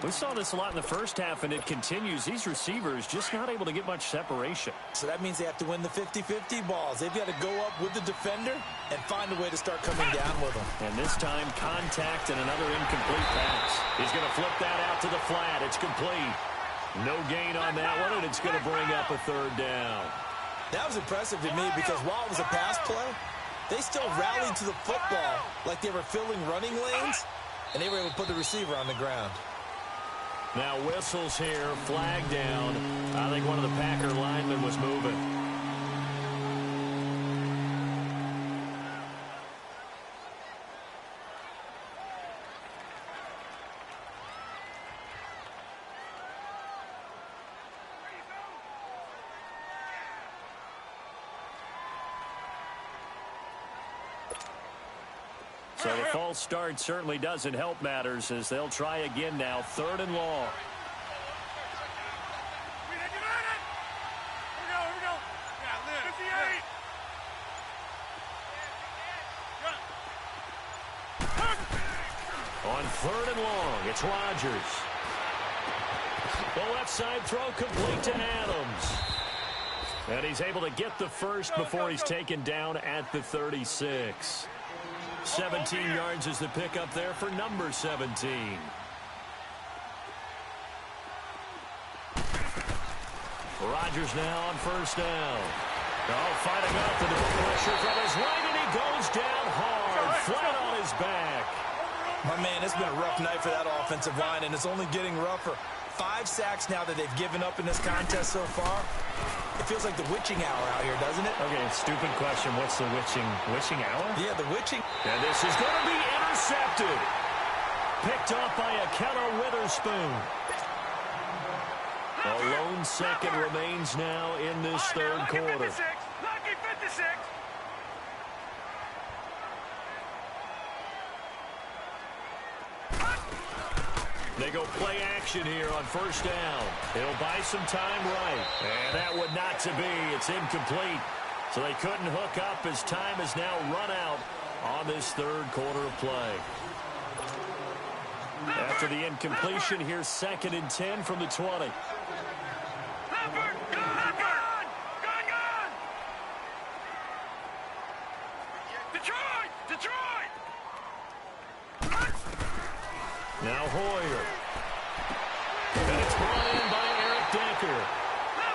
We saw this a lot in the first half, and it continues. These receivers just not able to get much separation. So that means they have to win the 50-50 balls. They've got to go up with the defender and find a way to start coming down with them. And this time, contact and another incomplete pass. He's going to flip that out to the flat. It's complete. No gain on that one, and it's going to bring up a 3rd down. That was impressive to me because while it was a pass play, they still rallied to the football like they were filling running lanes, and they were able to put the receiver on the ground. Now whistles here, flag down. I think one of the Packer linemen was moving. So the false start certainly doesn't help matters as they'll try again now. 3rd and long. On 3rd and long, it's Rodgers. The left side throw complete to Adams. And he's able to get the first before he's taken down at the 36. 17 yards is the pickup there for number 17. Rodgers now on 1st down. Oh, fighting off the pressure from his right, and he goes down hard, flat on his back. My man, it's been a rough night for that offensive line, and it's only getting rougher. 5 sacks now that they've given up in this contest so far. It feels like the witching hour out here, doesn't it? Okay, stupid question. What's the witching hour? Yeah, the witching. And this is going to be intercepted. Picked off by Akello Witherspoon. A lone second remains now in this 3rd quarter. They go play action here on 1st down. It'll buy some time right. And that would not to be. It's incomplete. So they couldn't hook up as time has now run out on this 3rd quarter of play. After the incompletion, here's 2nd and 10 from the 20. Detroit! Now Hoyer. And it's brought in by Eric Decker.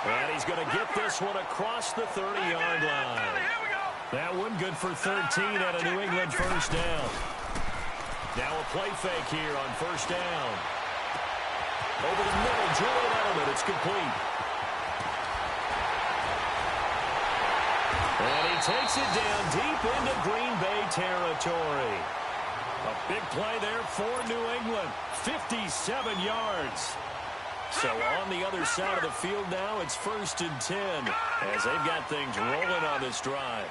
And he's going to get this one across the 30-yard line. That one good for 13 at a New England first down. Now a play fake here on first down. Over the middle, Julian Edelman. It's complete. And he takes it down deep into Green Bay territory. A big play there for New England. 57 yards. So on the other side of the field now, it's 1st and 10 as they've got things rolling on this drive.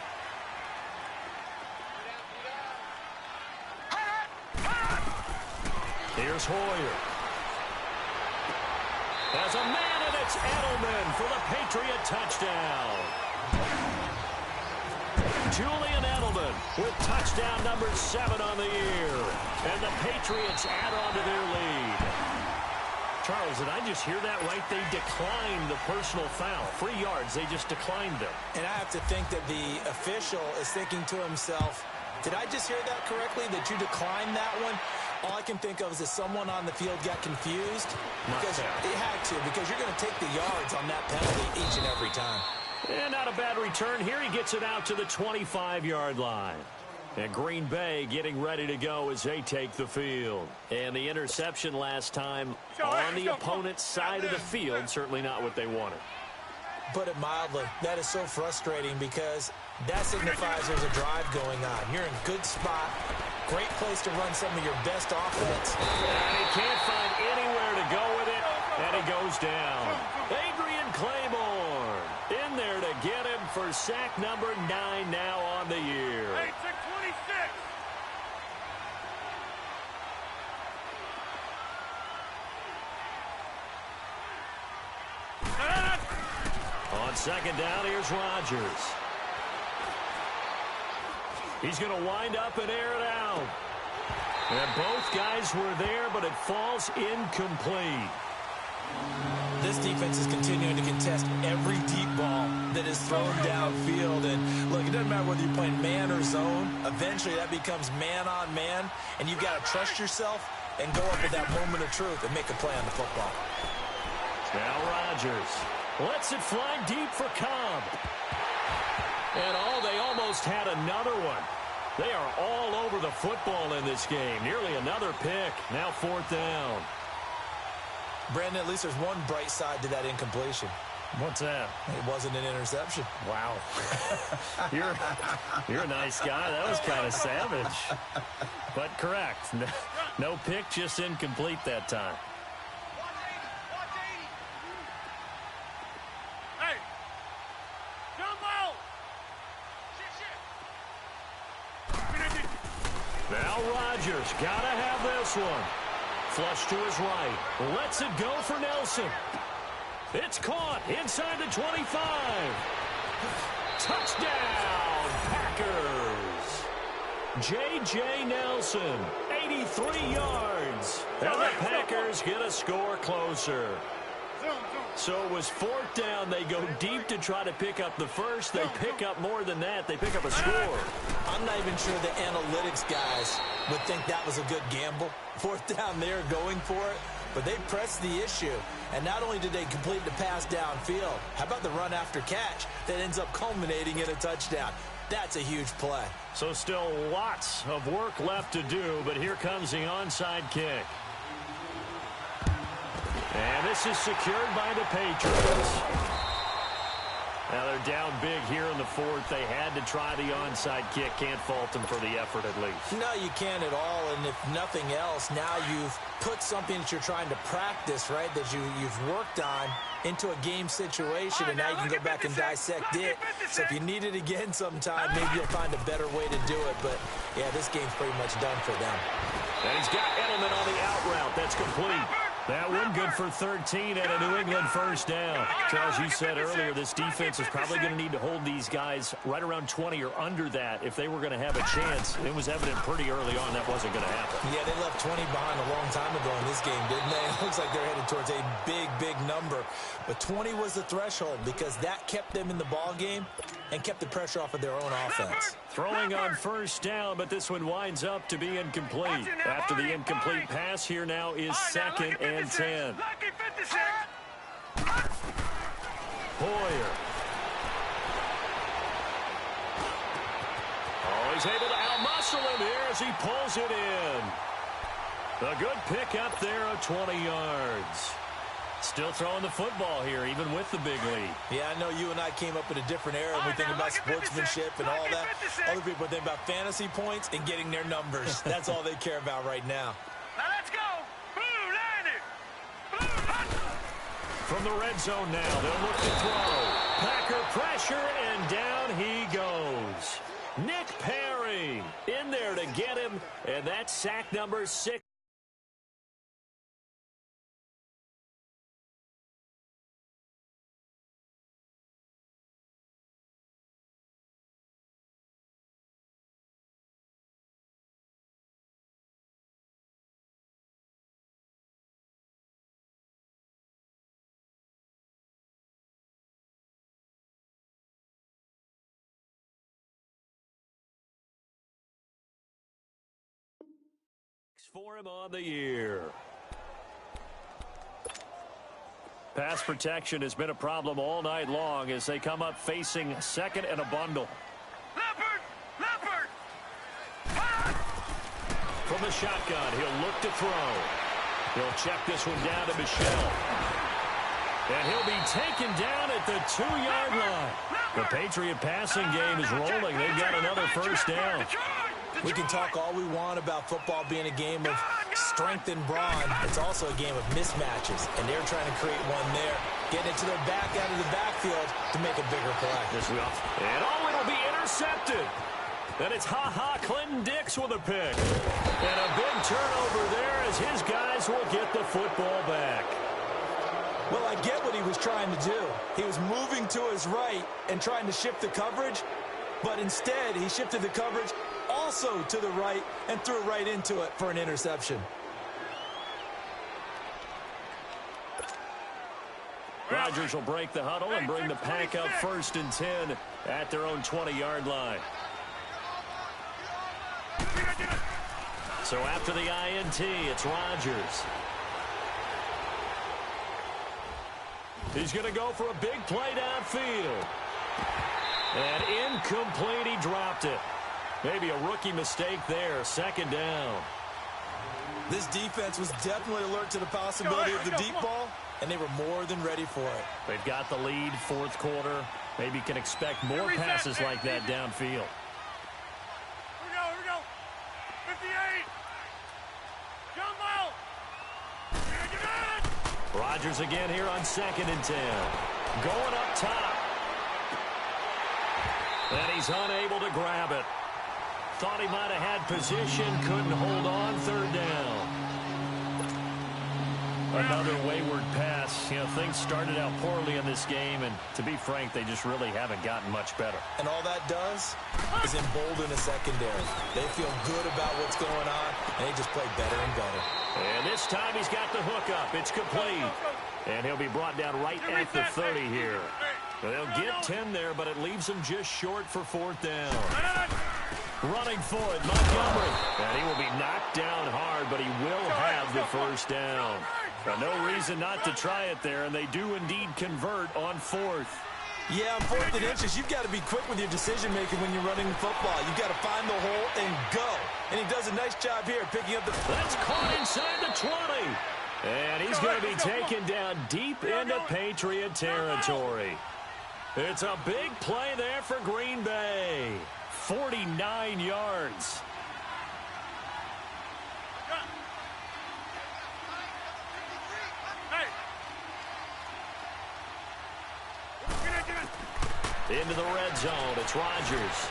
Here's Hoyer. There's a man, and it's Edelman for the Patriot touchdown. Julian Edelman with touchdown number 7 on the year. And the Patriots add on to their lead. Charles, did I just hear that right? They declined the personal foul. 3 yards, they just declined them. And I have to think that the official is thinking to himself, did I just hear that correctly, that you declined that one? All I can think of is that someone on the field got confused. Because it had to, because you're going to take the yards on that penalty each and every time. And not a bad return here. He gets it out to the 25-yard line. And Green Bay getting ready to go as they take the field. And the interception last time on the opponent's side of the field, certainly not what they wanted. Put it mildly, that is so frustrating because that signifies there's a drive going on. You're in a good spot, great place to run some of your best offense. And he can't find anywhere to go with it, and he goes down. Adrian Claiborne in there to get him for sack number 9 now on the year. 26. On 2nd down, here's Rodgers. He's going to wind up and air it out. And both guys were there, but it falls incomplete. This defense is continuing to contest every deep ball that is thrown downfield. And look, it doesn't matter whether you're playing man or zone. Eventually that becomes man on man. And you've got to trust yourself and go up at that moment of truth and make a play on the football. Now Rodgers lets it fly deep for Cobb. And they almost had another one. They are all over the football in this game. Nearly another pick. Now 4th down. Brandon, at least there's one bright side to that incompletion. What's that? It wasn't an interception. Wow. You're a nice guy. That was kind of savage. But correct. No pick, just incomplete that time. Hey! Down low! Now Rodgers got to have this one. Flush to his right. Lets it go for Nelson. It's caught inside the 25. Touchdown, Packers. J.J. Nelson, 83 yards. And the Packers get a score closer. So it was 4th down. They go deep to try to pick up the first. They pick up more than that. They pick up a score. I'm not even sure the analytics guys would think that was a good gamble. 4th down there going for it. But they pressed the issue. And not only did they complete the pass downfield, how about the run after catch that ends up culminating in a touchdown? That's a huge play. So still lots of work left to do, but here comes the onside kick. And this is secured by the Patriots. Now they're down big here in the 4th. They had to try the onside kick. Can't fault them for the effort at least. No, you can't at all. And if nothing else, now you've put something that you're trying to practice, right, that you've worked on into a game situation, and now you can go back and dissect it. So if you need it again sometime, maybe you'll find a better way to do it. But, yeah, this game's pretty much done for them. And he's got Edelman on the out route. That's complete. That one good for 13 and a New England first down. So as you said earlier, this defense is probably going to need to hold these guys right around 20 or under that if they were going to have a chance. It was evident pretty early on that wasn't going to happen. Yeah, they left 20 behind a long time ago in this game, didn't they? It looks like they're headed towards a big, big number. But 20 was the threshold because that kept them in the ball game and kept the pressure off of their own offense. Throwing on first down, but this one winds up to be incomplete. After the incomplete pass, here now is second and 10. Hoyer. Oh, he's able to outmuscle him here as he pulls it in. A good pick up there of 20 yards. Still throwing the football here, even with the big lead. Yeah, I know you and I came up in a different era when we think about sportsmanship and all that. Other people think about fantasy points and getting their numbers. That's all they care about right now. Now let's go. From the red zone now, they'll look to throw. Packer pressure, and down he goes. Nick Perry in there to get him, and that's sack number 6. For him on the year. Pass protection has been a problem all night long as they come up facing second and a bundle. Leopard! From the shotgun, he'll look to throw. He'll check this one down to Michel. And he'll be taken down at the 2-yard line. The Patriot passing game is rolling. They've got another first down. We can talk all we want about football being a game of strength and brawn. It's also a game of mismatches, and they're trying to create one there, getting it to their back out of the backfield to make a bigger play. And it'll be intercepted. And it's Clinton Dix with a pick. And a big turnover there as his guys will get the football back. Well, I get what he was trying to do. He was moving to his right and trying to shift the coverage, but instead he shifted the coverage also to the right and threw right into it for an interception. Rodgers will break the huddle and bring the Pack up 1st and 10 at their own 20-yard line. So after the INT, it's Rodgers. He's going to go for a big play downfield. And incomplete, he dropped it. Maybe a rookie mistake there, 2nd down. This defense was definitely alert to the possibility of the deep ball, and they were more than ready for it. They've got the lead, 4th quarter. Maybe can expect more passes like that downfield. Here we go. 58. Jumbo. Rodgers again here on 2nd and 10. Going up top. And he's unable to grab it. Thought he might have had position, couldn't hold on, 3rd down. Another wayward pass. You know, things started out poorly in this game, and to be frank, they just really haven't gotten much better. And all that does is embolden a secondary. They feel good about what's going on, and they just play better and better. And this time he's got the hook up. It's complete. And he'll be brought down right at the 30 here. They'll get 10 there, but it leaves them just short for 4th down. Running for it, Montgomery. And he will be knocked down hard, but he will have the 1st down. No reason not to try it there, and they do indeed convert on 4th. Yeah, on 4th and inches, you've got to be quick with your decision-making when you're running the football. You've got to find the hole and go. And he does a nice job here picking up the... That's caught inside the 20. And he's going to be taken down deep into Patriot territory. It's a big play there for Green Bay. 49 yards. Into the red zone, it's Rodgers.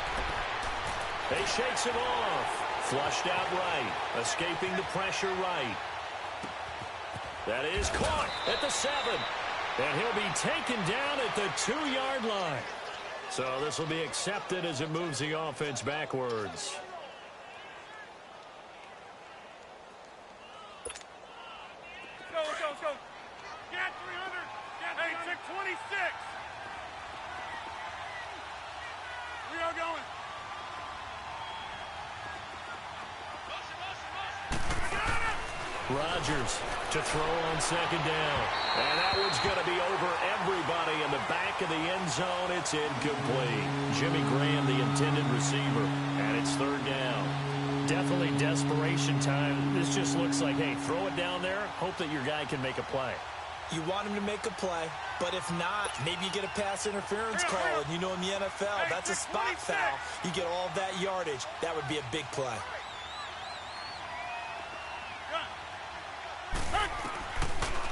He shakes him off. Flushed out right. Escaping the pressure right. That is caught at the 7. And he'll be taken down at the 2-yard line. So this will be accepted as it moves the offense backwards. Let's go. Get 300. Hey, check 26. We are going. Rodgers to throw on 2nd down. And that one's going to be over everybody in the back of the end zone. It's incomplete. Jimmy Graham, the intended receiver. And it's 3rd down. Definitely desperation time. This just looks like, hey, throw it down there. Hope that your guy can make a play. You want him to make a play, but if not, maybe you get a pass interference call. And you know in the NFL, that's a spot foul. You get all of that yardage. That would be a big play.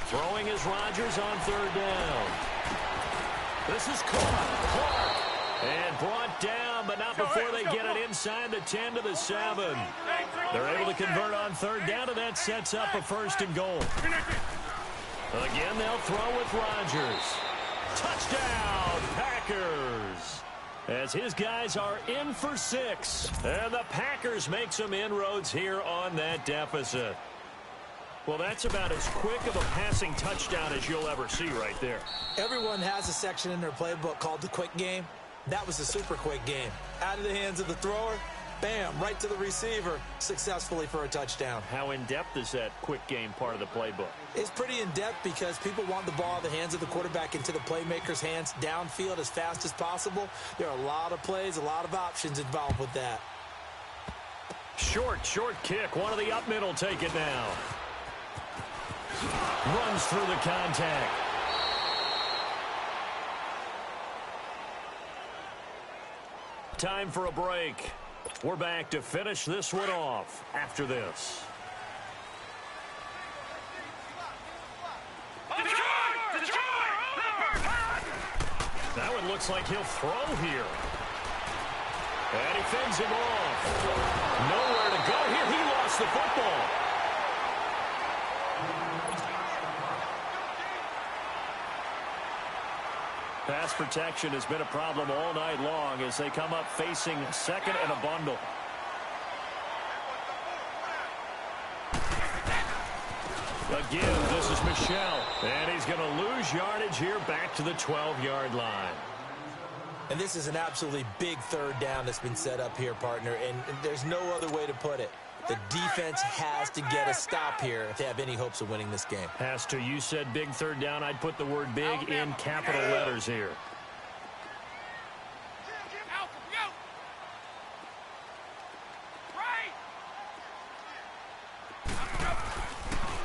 Throwing is Rodgers on 3rd down. This is Clark. And brought down, but not before they get it inside the 10 to the 7. They're able to convert on 3rd down, and that sets up a 1st and goal. Again, they'll throw with Rodgers. Touchdown, Packers. As his guys are in for 6. And the Packers make some inroads here on that deficit. Well, that's about as quick of a passing touchdown as you'll ever see right there. Everyone has a section in their playbook called the quick game. That was a super quick game. Out of the hands of the thrower, bam, right to the receiver, successfully for a touchdown. How in-depth is that quick game part of the playbook? It's pretty in-depth because people want the ball in the hands of the quarterback into the playmaker's hands downfield as fast as possible. There are a lot of plays, a lot of options involved with that. Short kick. One of the up middle take it now. Runs through the contact. Time for a break. We're back to finish this one off after this. That one looks like he'll throw here. And he fends him off. Nowhere to go here. He lost the football. Pass protection has been a problem all night long as they come up facing 2nd and a bundle. Again, this is Michel. And he's going to lose yardage here back to the 12-yard line. And this is an absolutely big 3rd down that's been set up here, partner. And there's no other way to put it. The defense has to get a stop here if they have any hopes of winning this game. Has to. You said big 3rd down. I'd put the word big in capital letters here.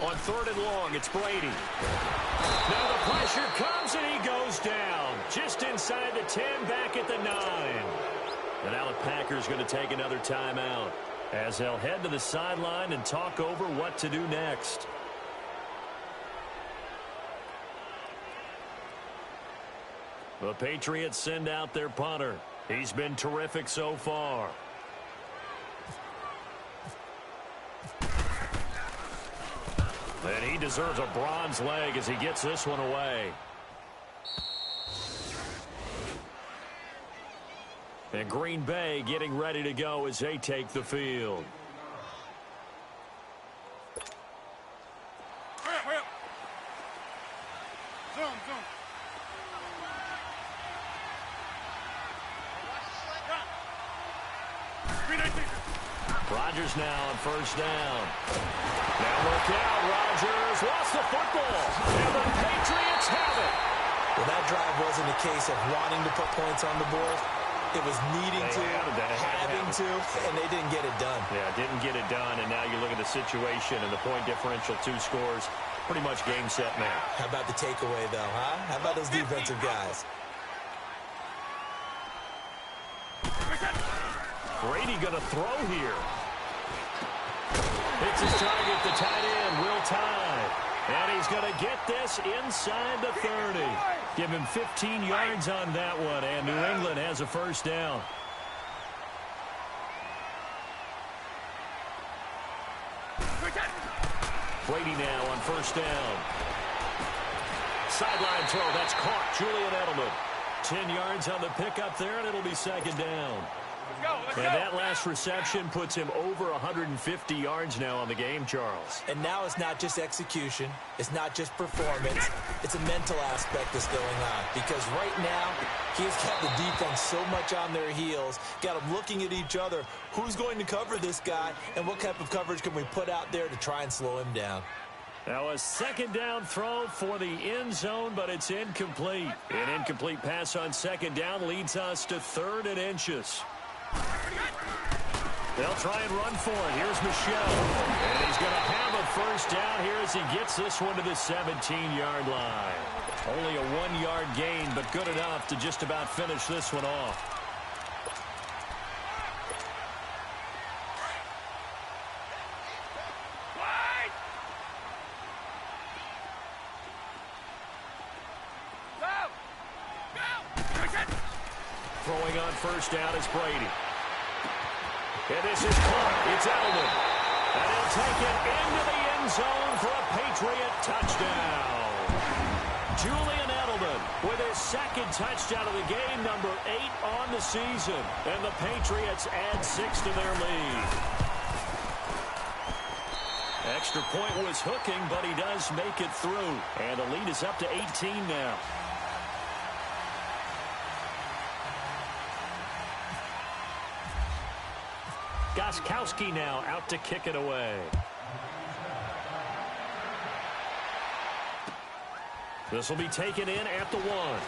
On 3rd and long, it's Brady. Now the pressure comes and he goes down. Just inside the 10, back at the 9. And now the Packers going to take another timeout as they'll head to the sideline and talk over what to do next. The Patriots send out their punter. He's been terrific so far. And he deserves a bronze leg as he gets this one away. And Green Bay getting ready to go as they take the field. Hurry up. Zoom. Rodgers now on 1st down. Now look out, Rodgers lost the football. And the Patriots have it. Well, that drive wasn't a case of wanting to put points on the board. It was needing to, having to, and they didn't get it done. Yeah, didn't get it done, and now you look at the situation and the point differential, 2 scores, pretty much game, set, man. How about the takeaway, though, huh? How about those defensive guys? Brady going to throw here. Hits his target, the tight end, Will Tye. And he's going to get this inside the 30. Give him 15 yards on that one, and New England has a 1st down. Brady now on first down. Sideline throw, that's caught. Julian Edelman. 10 yards on the pickup there, and it'll be second down. Let's And go. that last reception puts him over 150 yards now on the game, Charles. And now it's not just execution. It's not just performance. It's a mental aspect that's going on. Because right now, he's got the defense so much on their heels, got them looking at each other. Who's going to cover this guy, and what type of coverage can we put out there to try and slow him down? Now a second down throw for the end zone, but it's incomplete. An incomplete pass on second down leads us to 3rd and inches. They'll try and run for it. Here's Michel. And he's going to have a first down here as he gets this one to the 17-yard line. Only a 1-yard gain, but good enough to just about finish this one off. Throwing on first down is Brady. And this is caught. It's Edelman. And he'll take it into the end zone for a Patriot touchdown. Julian Edelman with his second touchdown of the game, number 8 on the season. And the Patriots add 6 to their lead. Extra point was hooking, but he does make it through. And the lead is up to 18 now. Gostkowski now out to kick it away. This will be taken in at the 1.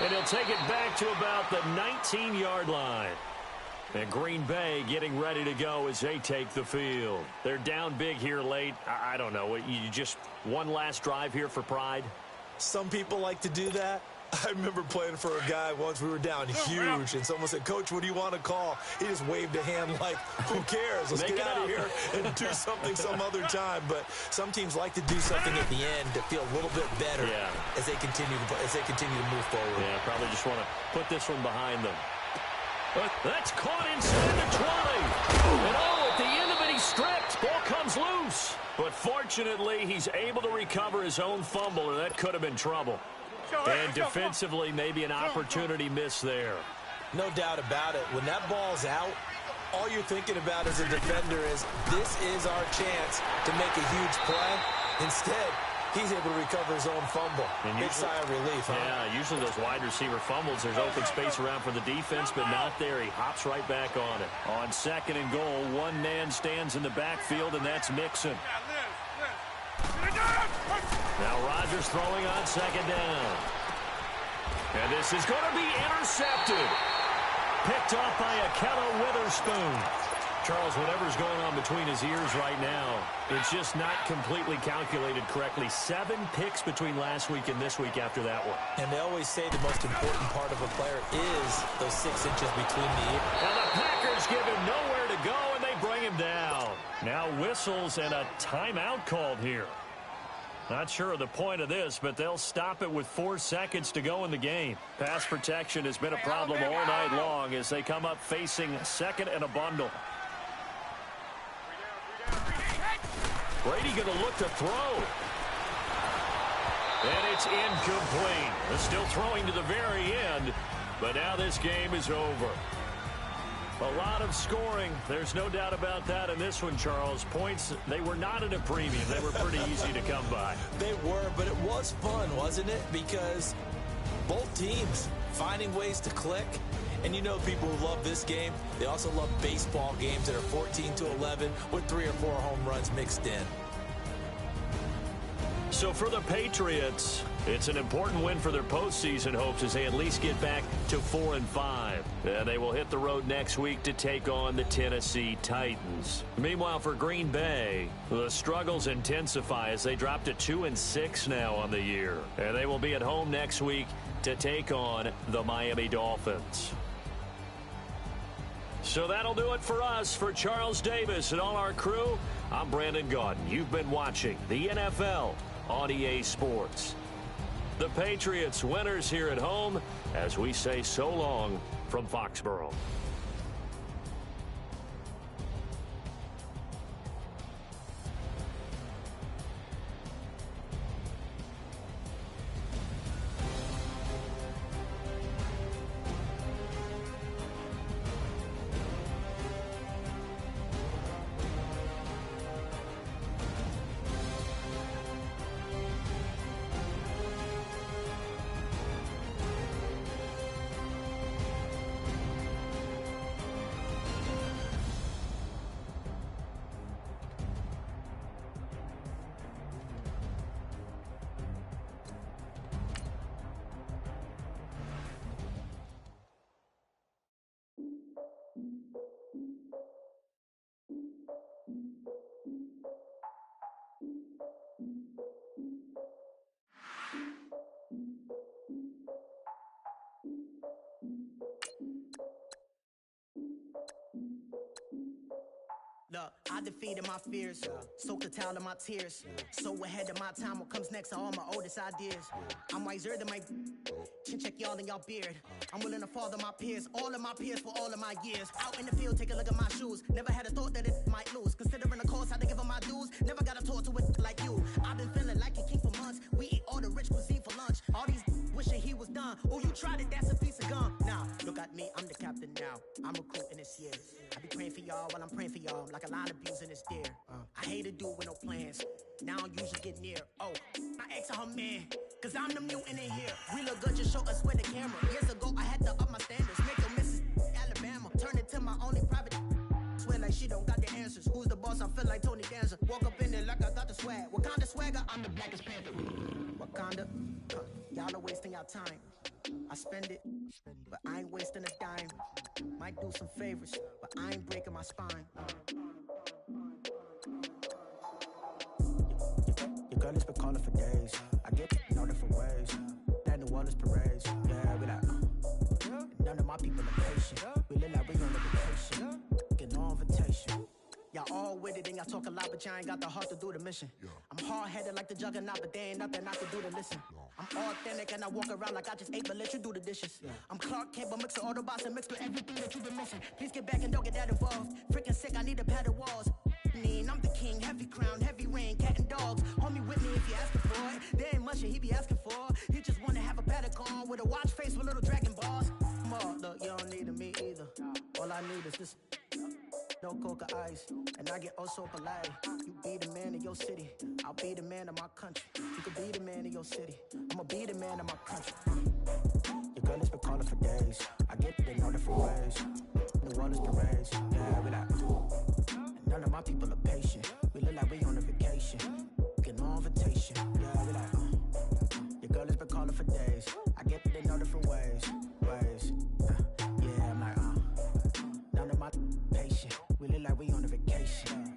And he'll take it back to about the 19-yard line. And Green Bay getting ready to go as they take the field. They're down big here late. I don't know. You just one last drive here for pride? Some people like to do that. I remember playing for a guy once. We were down huge, and someone said, "Coach, what do you want to call?" He just waved a hand like, "Who cares? Let's get out of here and do something some other time." But some teams like to do something at the end to feel a little bit better as they continue to move forward. Yeah, probably just want to put this one behind them. But that's caught inside the 20. And at the end of it, he's stripped. Ball comes loose. But fortunately, he's able to recover his own fumble, or that could have been trouble. And defensively, maybe an opportunity miss there. No doubt about it. When that ball's out, all you're thinking about as a defender is, this is our chance to make a huge play. Instead, he's able to recover his own fumble. Big sigh of relief, huh? Yeah, usually those wide receiver fumbles, there's open space around for the defense, but not there. He hops right back on it. On 2nd and goal, one man stands in the backfield, and that's Mixon. Now Rodgers throwing on 2nd down. And this is going to be intercepted. Picked off by Akella Witherspoon. Charles, whatever's going on between his ears right now, it's just not completely calculated correctly. 7 picks between last week and this week after that one. And they always say the most important part of a player is those 6 inches between the ears. Now the Packers give him nowhere to go, and they bring him down. Now whistles and a timeout called here. Not sure of the point of this, but they'll stop it with 4 seconds to go in the game. Pass protection has been a problem all night long as they come up facing 2nd and a bundle. Brady going to look to throw. And it's incomplete. They're still throwing to the very end, but now this game is over. A lot of scoring. There's no doubt about that in this one, Charles. Points, they were not at a premium. They were pretty easy to come by. They were, but it was fun, wasn't it? Because both teams finding ways to click. And you know people who love this game, they also love baseball games that are 14-11 with 3 or 4 home runs mixed in. So for the Patriots, it's an important win for their postseason hopes as they at least get back to 4-5. They will hit the road next week to take on the Tennessee Titans. Meanwhile, for Green Bay, the struggles intensify as they drop to 2-6 now on the year. And they will be at home next week to take on the Miami Dolphins. So that'll do it for us. For Charles Davis and all our crew, I'm Brandon Gaudin. You've been watching the NFL on EA Sports. The Patriots winners here at home as we say so long from Foxborough. I defeated my fears, soaked the towel in my tears. So ahead of my time, what comes next are all my oldest ideas. I'm wiser than my chin check y'all in y'all beard. I'm willing to father my peers, all of my peers for all of my years. Out in the field, take a look at my shoes. Never had a thought that it might lose. Considering the cost, had to give them my dues. Never got a talk to it like you. I've been feeling like a king for months. We eat all the rich cuisine for lunch. All these wishing he was done. Oh, you tried it, that's a piece of gum. Now, look at me, I'm the captain now. I'm recruiting this year. I be praying for y'all while I'm praying for y'all. Like a line of bees in this deer. I hate a dude with no plans. Now I usually get near. Oh, my ex her man. Cause I'm the mutant in here. We look good, just show us with the camera. Years ago, I had to up my standards. Make no misses, Alabama. Turn it to my only private. Swear like she don't got the answers. Who's the boss? I feel like Tony Danza. Walk up in there like I got the swag. What kind of swagger? I'm the blackest panther. Wakanda. Y'all are wasting your time. I spend it, but I ain't wasting a dime. Might do some favors, but I ain't breaking my spine. Your girl has been calling for days. I get in all different ways. That New Orleans parades. Yeah, we like, none of my people are patient. We live like we on a vacation. Get no invitation. Y'all all with it and y'all talk a lot, but y'all ain't got the heart to do the mission. I'm hard-headed like the juggernaut, but there ain't nothing I can do to listen. I'm authentic and I walk around like I just ate, but let you do the dishes. I'm Clark Kent, but mixing Autobots and mixed with everything that you've been missing. Please get back and don't get that involved. Freaking sick, I need a pad of walls. I'm the king, heavy crown, heavy rain, cat and dogs. Homie with me if you asking for it. There ain't much that he be asking for. He just wanna have a paddock on with a watch face with little dragon balls. Look, you don't need me either. All I need is this. No coca ice, and I get oh so polite. You be the man of your city, I'll be the man of my country. You could be the man of your city, I'ma be the man of my country. Your girl has been calling for days. I get it in all different ways. New Orleans parades, yeah, we like. And none of my people are patient. We look like we on a vacation. Get no invitation, yeah, we like. Your girl has been calling for days. I get it in all different ways. Yeah, I'm like, none of my patient. We look like we on a vacation.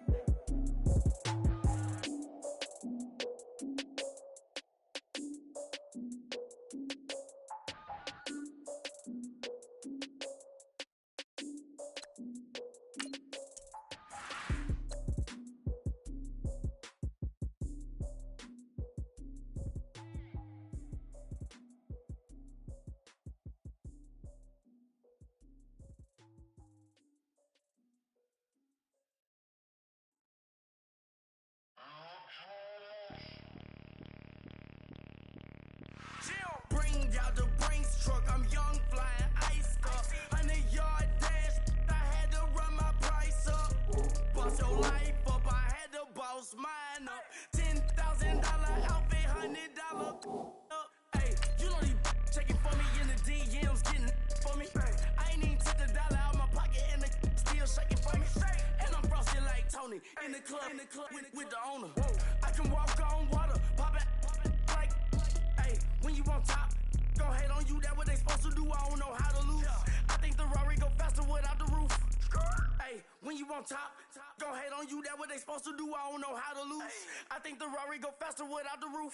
Bring out the Brinks truck, I'm young, flying ice up. 100-yard dash, I had to run my price up. Boss your life up, I had to boss mine up. $10,000 outfit, $100 up. Hey, you know these checking for me in the DMs, getting for me. I ain't even took the dollar out my pocket and the still shaking for me. And I'm frosted like Tony in the club with the owner. I can walk on water, pop it like. When you on top, gon' hate on you, that what they supposed to do, I don't know how to lose. I think the Rari go faster without the roof. Hey, when you on top, gon' hate on you, that what they supposed to do, I don't know how to lose. I think the Rari go faster without the roof.